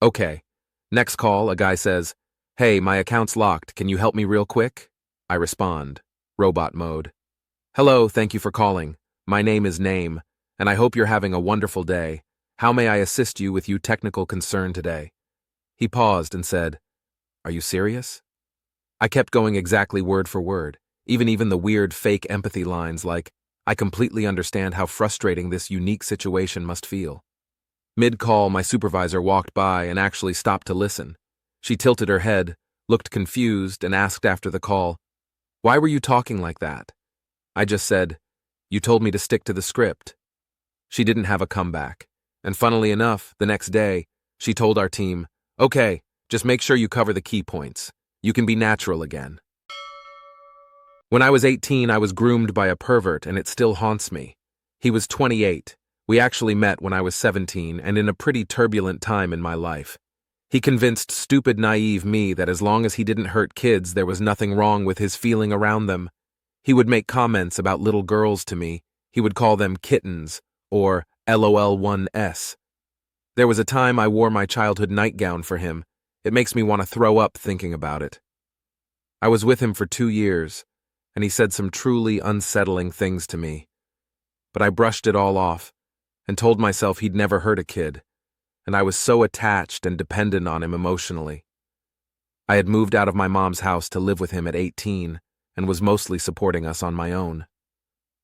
Okay. Next call, a guy says, "Hey, my account's locked. Can you help me real quick?" I respond, robot mode. "Hello, thank you for calling. My name is Name, and I hope you're having a wonderful day. How may I assist you with your technical concern today?" He paused and said, "Are you serious?" I kept going exactly word for word, even the weird fake empathy lines like, "I completely understand how frustrating this unique situation must feel." Mid-call, my supervisor walked by and actually stopped to listen. She tilted her head, looked confused, and asked after the call, "Why were you talking like that?" I just said, "You told me to stick to the script." She didn't have a comeback, and funnily enough, the next day, she told our team, "Okay, just make sure you cover the key points. You can be natural again." When I was 18, I was groomed by a pervert, and it still haunts me. He was 28. We actually met when I was 17, and in a pretty turbulent time in my life. He convinced stupid, naive me that as long as he didn't hurt kids, there was nothing wrong with his feeling around them. He would make comments about little girls to me. He would call them kittens, or LOL1S. There was a time I wore my childhood nightgown for him. It makes me want to throw up thinking about it. I was with him for 2 years, and he said some truly unsettling things to me. But I brushed it all off and told myself he'd never hurt a kid, and I was so attached and dependent on him emotionally. I had moved out of my mom's house to live with him at 18 and was mostly supporting us on my own.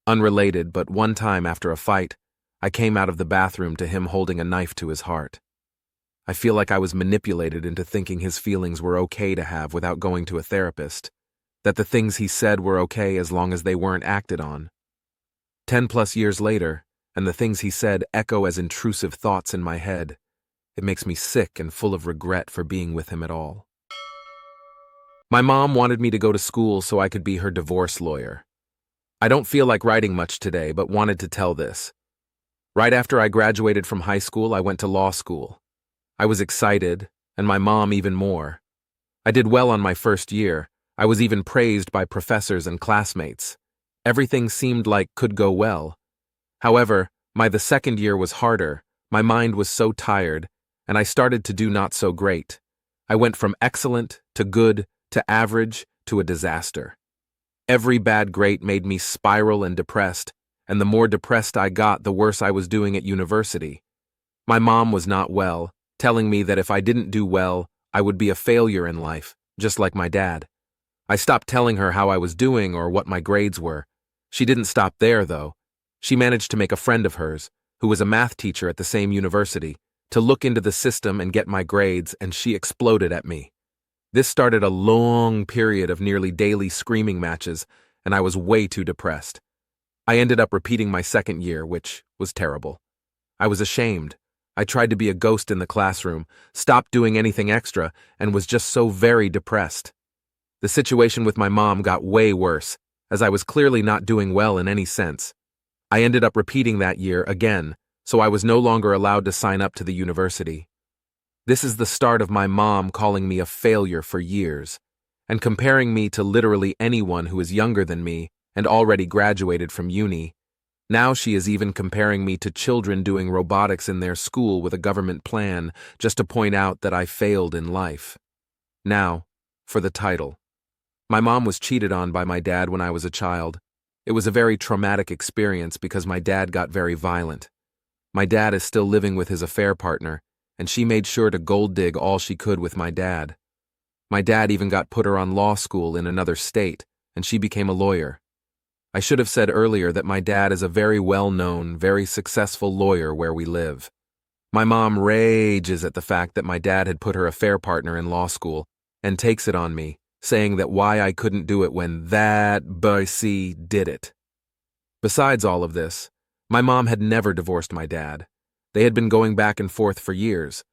Unrelated, but one time after a fight, I came out of the bathroom to him holding a knife to his heart. I feel like I was manipulated into thinking his feelings were okay to have without going to a therapist, that the things he said were okay as long as they weren't acted on. 10+ years later, and the things he said echo as intrusive thoughts in my head. It makes me sick and full of regret for being with him at all. My mom wanted me to go to school so I could be her divorce lawyer. I don't feel like writing much today, but wanted to tell this. Right after I graduated from high school, I went to law school. I was excited, and my mom even more. I did well on my first year. I was even praised by professors and classmates. Everything seemed like could go well. However, the second year was harder. My mind was so tired, and I started to do not so great. I went from excellent to good to average to a disaster. Every bad grade made me spiral and depressed, and the more depressed I got, the worse I was doing at university. My mom was not well, telling me that if I didn't do well, I would be a failure in life, just like my dad. I stopped telling her how I was doing or what my grades were. She didn't stop there, though. She managed to make a friend of hers, who was a math teacher at the same university, to look into the system and get my grades, and she exploded at me. This started a long period of nearly daily screaming matches, and I was way too depressed. I ended up repeating my second year, which was terrible. I was ashamed. I tried to be a ghost in the classroom, stopped doing anything extra, and was just so very depressed. The situation with my mom got way worse, as I was clearly not doing well in any sense. I ended up repeating that year again, so I was no longer allowed to sign up to the university. This is the start of my mom calling me a failure for years, and comparing me to literally anyone who is younger than me and already graduated from uni. Now she is even comparing me to children doing robotics in their school with a government plan, just to point out that I failed in life. Now, for the title. My mom was cheated on by my dad when I was a child. It was a very traumatic experience because my dad got very violent. My dad is still living with his affair partner, and she made sure to gold dig all she could with my dad. My dad even got put her on law school in another state, and she became a lawyer. I should have said earlier that my dad is a very well-known, very successful lawyer where we live. My mom rages at the fact that my dad had put her affair partner in law school and takes it on me, saying that why I couldn't do it when that boy did it. Besides all of this, my mom had never divorced my dad. They had been going back and forth for years.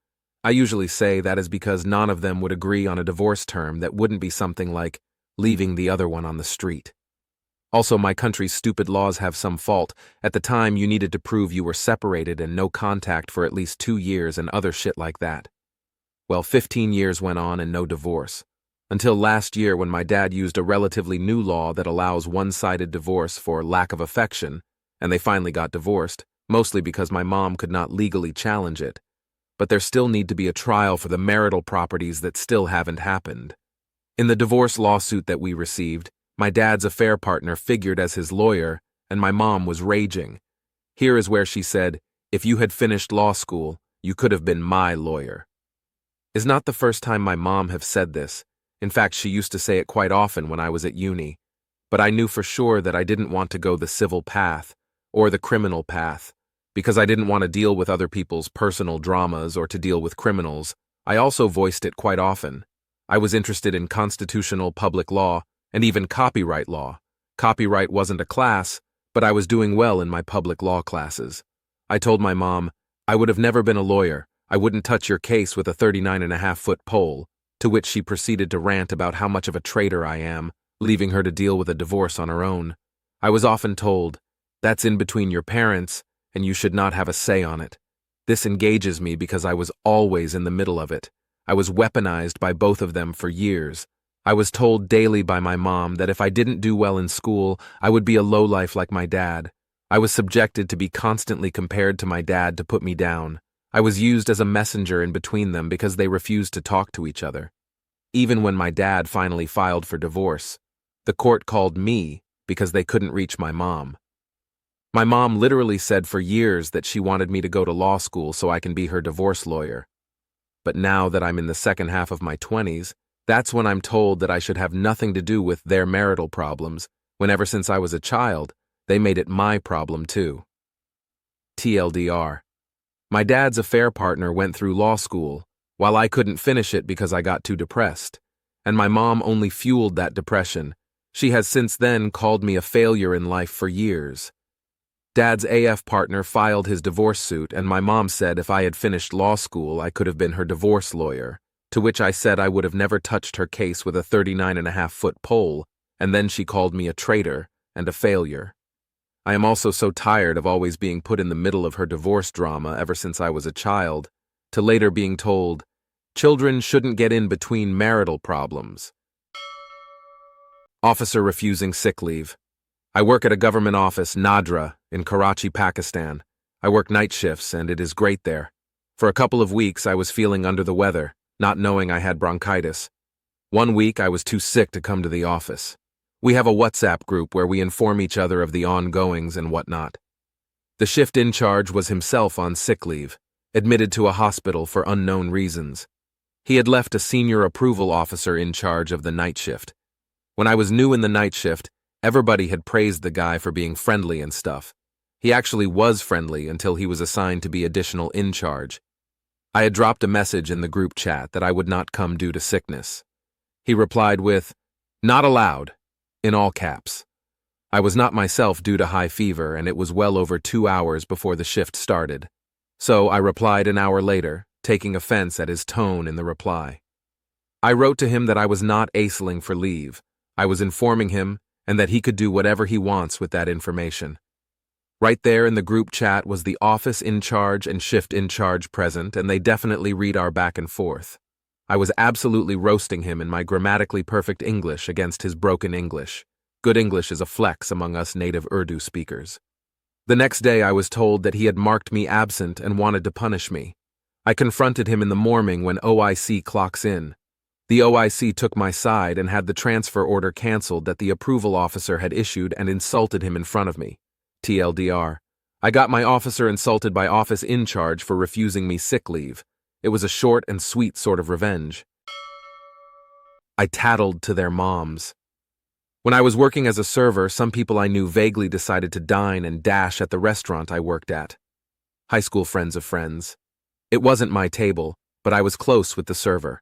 I usually say that is because none of them would agree on a divorce term that wouldn't be something like leaving the other one on the street. Also, my country's stupid laws have some fault. At the time, you needed to prove you were separated and no contact for at least 2 years and other shit like that. Well, 15 years went on and no divorce. Until last year when my dad used a relatively new law that allows one-sided divorce for lack of affection, and they finally got divorced, mostly because my mom could not legally challenge it. But there still need to be a trial for the marital properties that still haven't happened. In the divorce lawsuit that we received, my dad's affair partner figured as his lawyer, and my mom was raging. Here is where she said, "If you had finished law school, you could have been my lawyer." It's not the first time my mom have said this. In fact, she used to say it quite often when I was at uni. But I knew for sure that I didn't want to go the civil path or the criminal path. Because I didn't want to deal with other people's personal dramas or to deal with criminals, I also voiced it quite often. I was interested in constitutional public law and even copyright law. Copyright wasn't a class, but I was doing well in my public law classes. I told my mom, I would have never been a lawyer. I wouldn't touch your case with a 39.5-foot pole, to which she proceeded to rant about how much of a traitor I am, leaving her to deal with a divorce on her own. I was often told, that's in between your parents, and you should not have a say on it. This engages me because I was always in the middle of it. I was weaponized by both of them for years. I was told daily by my mom that if I didn't do well in school, I would be a lowlife like my dad. I was subjected to be constantly compared to my dad to put me down. I was used as a messenger in between them because they refused to talk to each other. Even when my dad finally filed for divorce, the court called me because they couldn't reach my mom. My mom literally said for years that she wanted me to go to law school so I can be her divorce lawyer. But now that I'm in the second half of my 20s, that's when I'm told that I should have nothing to do with their marital problems, when ever since I was a child, they made it my problem too. TLDR. My dad's affair partner went through law school, while I couldn't finish it because I got too depressed, and my mom only fueled that depression. She has since then called me a failure in life for years. Dad's AF partner filed his divorce suit, and my mom said if I had finished law school, I could have been her divorce lawyer, to which I said I would have never touched her case with a 39.5-foot pole, and then she called me a traitor and a failure. I am also so tired of always being put in the middle of her divorce drama ever since I was a child, to later being told, children shouldn't get in between marital problems. Officer refusing sick leave. I work at a government office, Nadra, in Karachi, Pakistan. I work night shifts, and it is great there. For a couple of weeks, I was feeling under the weather, not knowing I had bronchitis. One week, I was too sick to come to the office. We have a WhatsApp group where we inform each other of the ongoings and whatnot. The shift in charge was himself on sick leave, admitted to a hospital for unknown reasons. He had left a senior approval officer in charge of the night shift. When I was new in the night shift, everybody had praised the guy for being friendly and stuff. He actually was friendly until he was assigned to be additional in charge. I had dropped a message in the group chat that I would not come due to sickness. He replied with, "Not allowed," in all caps. I was not myself due to high fever, and it was well over 2 hours before the shift started. So I replied an hour later, taking offense at his tone in the reply. I wrote to him that I was not aceling for leave. I was informing him, and that he could do whatever he wants with that information. Right there in the group chat was the office in charge and shift in charge present, and they definitely read our back and forth. I was absolutely roasting him in my grammatically perfect English against his broken English. Good English is a flex among us native Urdu speakers. The next day I was told that he had marked me absent and wanted to punish me. I confronted him in the morning when OIC clocks in. The OIC took my side and had the transfer order canceled that the approval officer had issued and insulted him in front of me. TLDR. I got my officer insulted by office in charge for refusing me sick leave. It was a short and sweet sort of revenge. I tattled to their moms. When I was working as a server, some people I knew vaguely decided to dine and dash at the restaurant I worked at. High school friends of friends. It wasn't my table, but I was close with the server.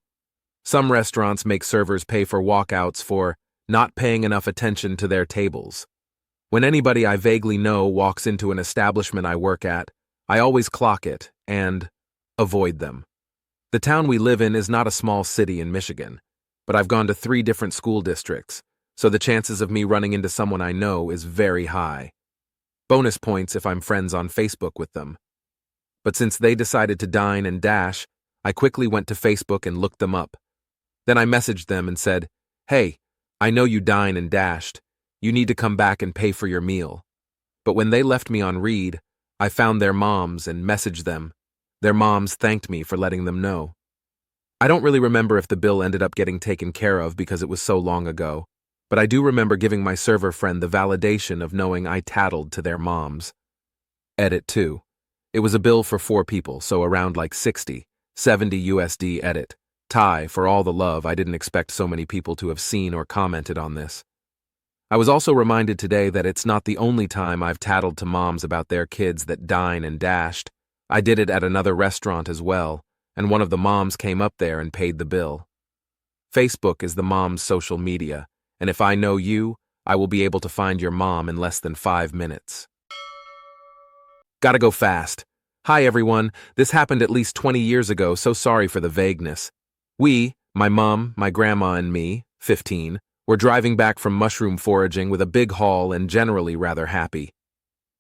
Some restaurants make servers pay for walkouts for not paying enough attention to their tables. When anybody I vaguely know walks into an establishment I work at, I always clock it and avoid them. The town we live in is not a small city in Michigan, but I've gone to 3 different school districts, so the chances of me running into someone I know is very high. Bonus points if I'm friends on Facebook with them. But since they decided to dine and dash, I quickly went to Facebook and looked them up. Then I messaged them and said, "Hey, I know you dine and dashed. You need to come back and pay for your meal." But when they left me on read, I found their moms and messaged them. Their moms thanked me for letting them know. I don't really remember if the bill ended up getting taken care of because it was so long ago, but I do remember giving my server friend the validation of knowing I tattled to their moms. Edit 2. It was a bill for 4 people, so around like 60, 70 USD edit. Thai, for all the love, I didn't expect so many people to have seen or commented on this. I was also reminded today that it's not the only time I've tattled to moms about their kids that dine and dashed. I did it at another restaurant as well, and one of the moms came up there and paid the bill. Facebook is the mom's social media, and if I know you, I will be able to find your mom in less than 5 minutes. Gotta go fast. Hi everyone, this happened at least 20 years ago, so sorry for the vagueness. We, my mom, my grandma and me, 15, were driving back from mushroom foraging with a big haul and generally rather happy.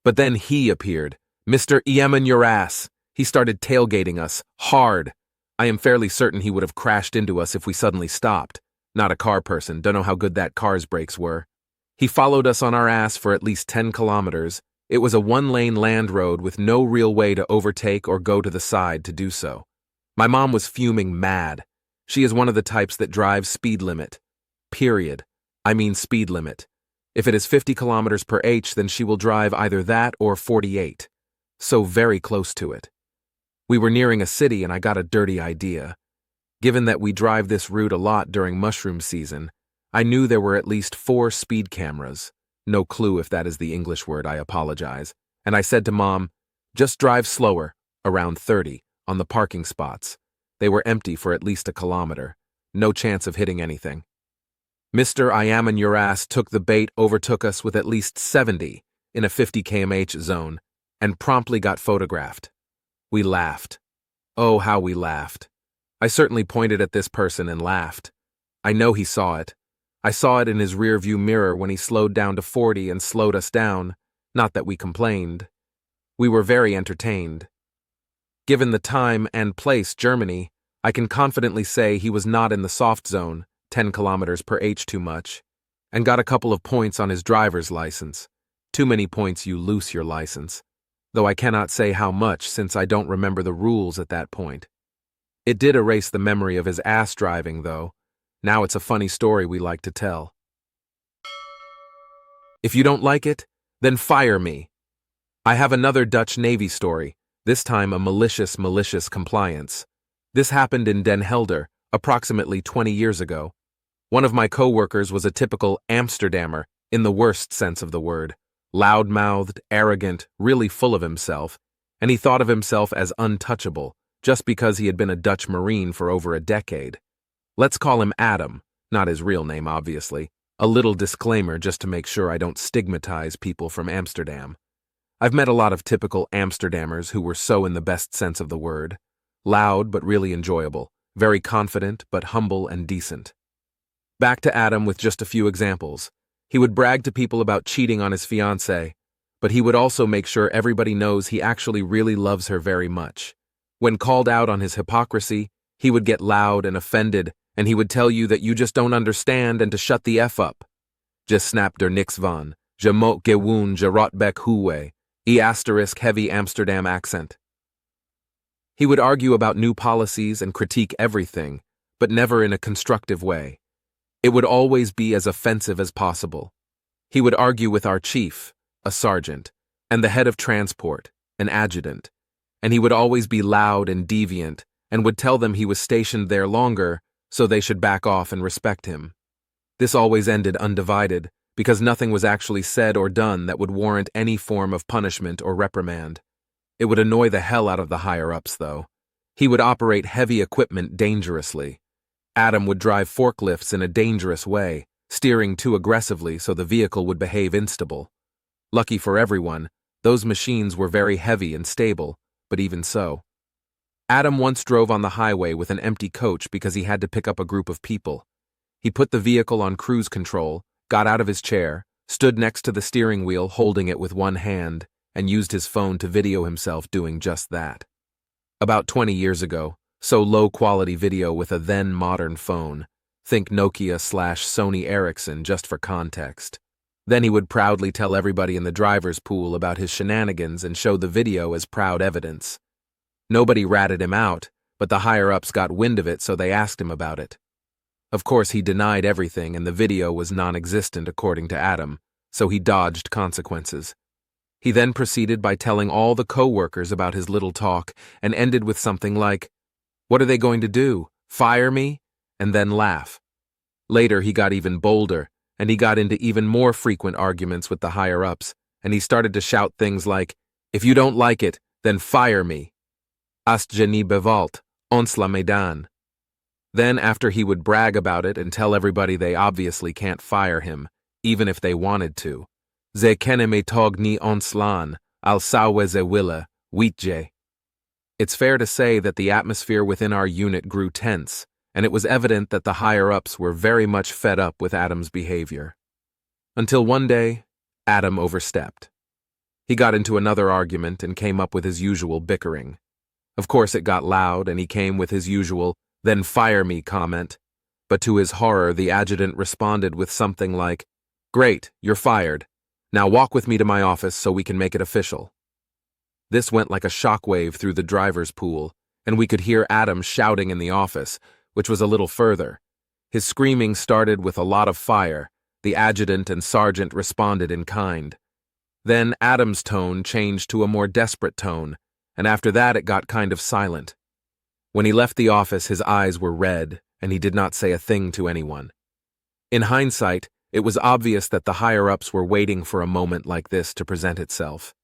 But then he appeared, Mr. Yemen your ass. He started tailgating us, hard. I am fairly certain he would have crashed into us if we suddenly stopped. Not a car person, don't know how good that car's brakes were. He followed us on our ass for at least 10 kilometers. It was a one-lane land road with no real way to overtake or go to the side to do so. My mom was fuming mad. She is one of the types that drives speed limit. Period. I mean speed limit. If it is 50 kilometers per h, then she will drive either that or 48. So very close to it. We were nearing a city and I got a dirty idea. Given that we drive this route a lot during mushroom season, I knew there were at least 4 speed cameras. No clue if that is the English word, I apologize. And I said to Mom, just drive slower, around 30, on the parking spots. They were empty for at least a kilometer. No chance of hitting anything. Mr. I am in your ass took the bait, overtook us with at least 70 in a 50 km/h zone, and promptly got photographed. We laughed. Oh, how we laughed. I certainly pointed at this person and laughed. I know he saw it. I saw it in his rear-view mirror when he slowed down to 40 and slowed us down. Not that we complained. We were very entertained. Given the time and place, Germany, I can confidently say he was not in the soft zone, 10 kilometers per h too much, and got a couple of points on his driver's license. Too many points, you lose your license. Though I cannot say how much since I don't remember the rules at that point. It did erase the memory of his ass driving, though. Now it's a funny story we like to tell. If you don't like it, then fire me. I have another Dutch Navy story, this time a malicious compliance. This happened in Den Helder, approximately 20 years ago. One of my co-workers was a typical Amsterdammer, in the worst sense of the word. Loud-mouthed, arrogant, really full of himself, and he thought of himself as untouchable, just because he had been a Dutch Marine for over a decade. Let's call him Adam, not his real name, obviously. A little disclaimer just to make sure I don't stigmatize people from Amsterdam. I've met a lot of typical Amsterdammers who were so in the best sense of the word. Loud but really enjoyable, very confident but humble and decent. Back to Adam with just a few examples. He would brag to people about cheating on his fiancée, but he would also make sure everybody knows he actually really loves her very much. When called out on his hypocrisy, he would get loud and offended, and he would tell you that you just don't understand and to shut the F up. Je snap der nix van, je moet gewoon je rotbek huwe, ** heavy Amsterdam accent. He would argue about new policies and critique everything, but never in a constructive way. It would always be as offensive as possible. He would argue with our chief, a sergeant, and the head of transport, an adjutant, and he would always be loud and deviant and would tell them he was stationed there longer so they should back off and respect him. This always ended undivided because nothing was actually said or done that would warrant any form of punishment or reprimand. It would annoy the hell out of the higher-ups, though. He would operate heavy equipment dangerously. Adam would drive forklifts in a dangerous way, steering too aggressively so the vehicle would behave instable. Lucky for everyone, those machines were very heavy and stable, but even so. Adam once drove on the highway with an empty coach because he had to pick up a group of people. He put the vehicle on cruise control, got out of his chair, stood next to the steering wheel holding it with one hand, and used his phone to video himself doing just that. About 20 years ago, so low-quality video with a then-modern phone. Think Nokia/Sony Ericsson just for context. Then he would proudly tell everybody in the driver's pool about his shenanigans and show the video as proud evidence. Nobody ratted him out, but the higher-ups got wind of it, so they asked him about it. Of course, he denied everything, and the video was non-existent according to Adam, so he dodged consequences. He then proceeded by telling all the co-workers about his little talk and ended with something like, "What are they going to do? Fire me?" and then laugh. Later, he got even bolder and he got into even more frequent arguments with the higher-ups, and he started to shout things like, "If you don't like it, then fire me. Ast geni bevalt, ons la medan." Then, after he would brag about it and tell everybody they obviously can't fire him, even if they wanted to, "Ze kenne me tog ni ons lan, al sawe ze wille, wheatje." It's fair to say that the atmosphere within our unit grew tense, and it was evident that the higher-ups were very much fed up with Adam's behavior. Until one day, Adam overstepped. He got into another argument and came up with his usual bickering. Of course it got loud, and he came with his usual, "Then fire me" comment, but to his horror the adjutant responded with something like, "Great, you're fired. Now walk with me to my office so we can make it official." This went like a shockwave through the driver's pool, and we could hear Adam shouting in the office, which was a little further. His screaming started with a lot of fire. The adjutant and sergeant responded in kind. Then Adam's tone changed to a more desperate tone, and after that it got kind of silent. When he left the office, his eyes were red, and he did not say a thing to anyone. In hindsight, it was obvious that the higher-ups were waiting for a moment like this to present itself.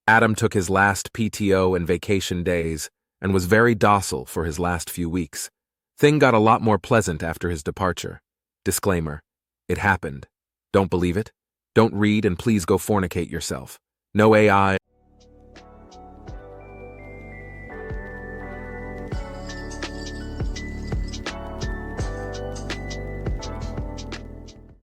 Adam took his last PTO and vacation days, and was very docile for his last few weeks. Thing got a lot more pleasant after his departure. Disclaimer: it happened. Don't believe it? Don't read, and please go fornicate yourself. No AI.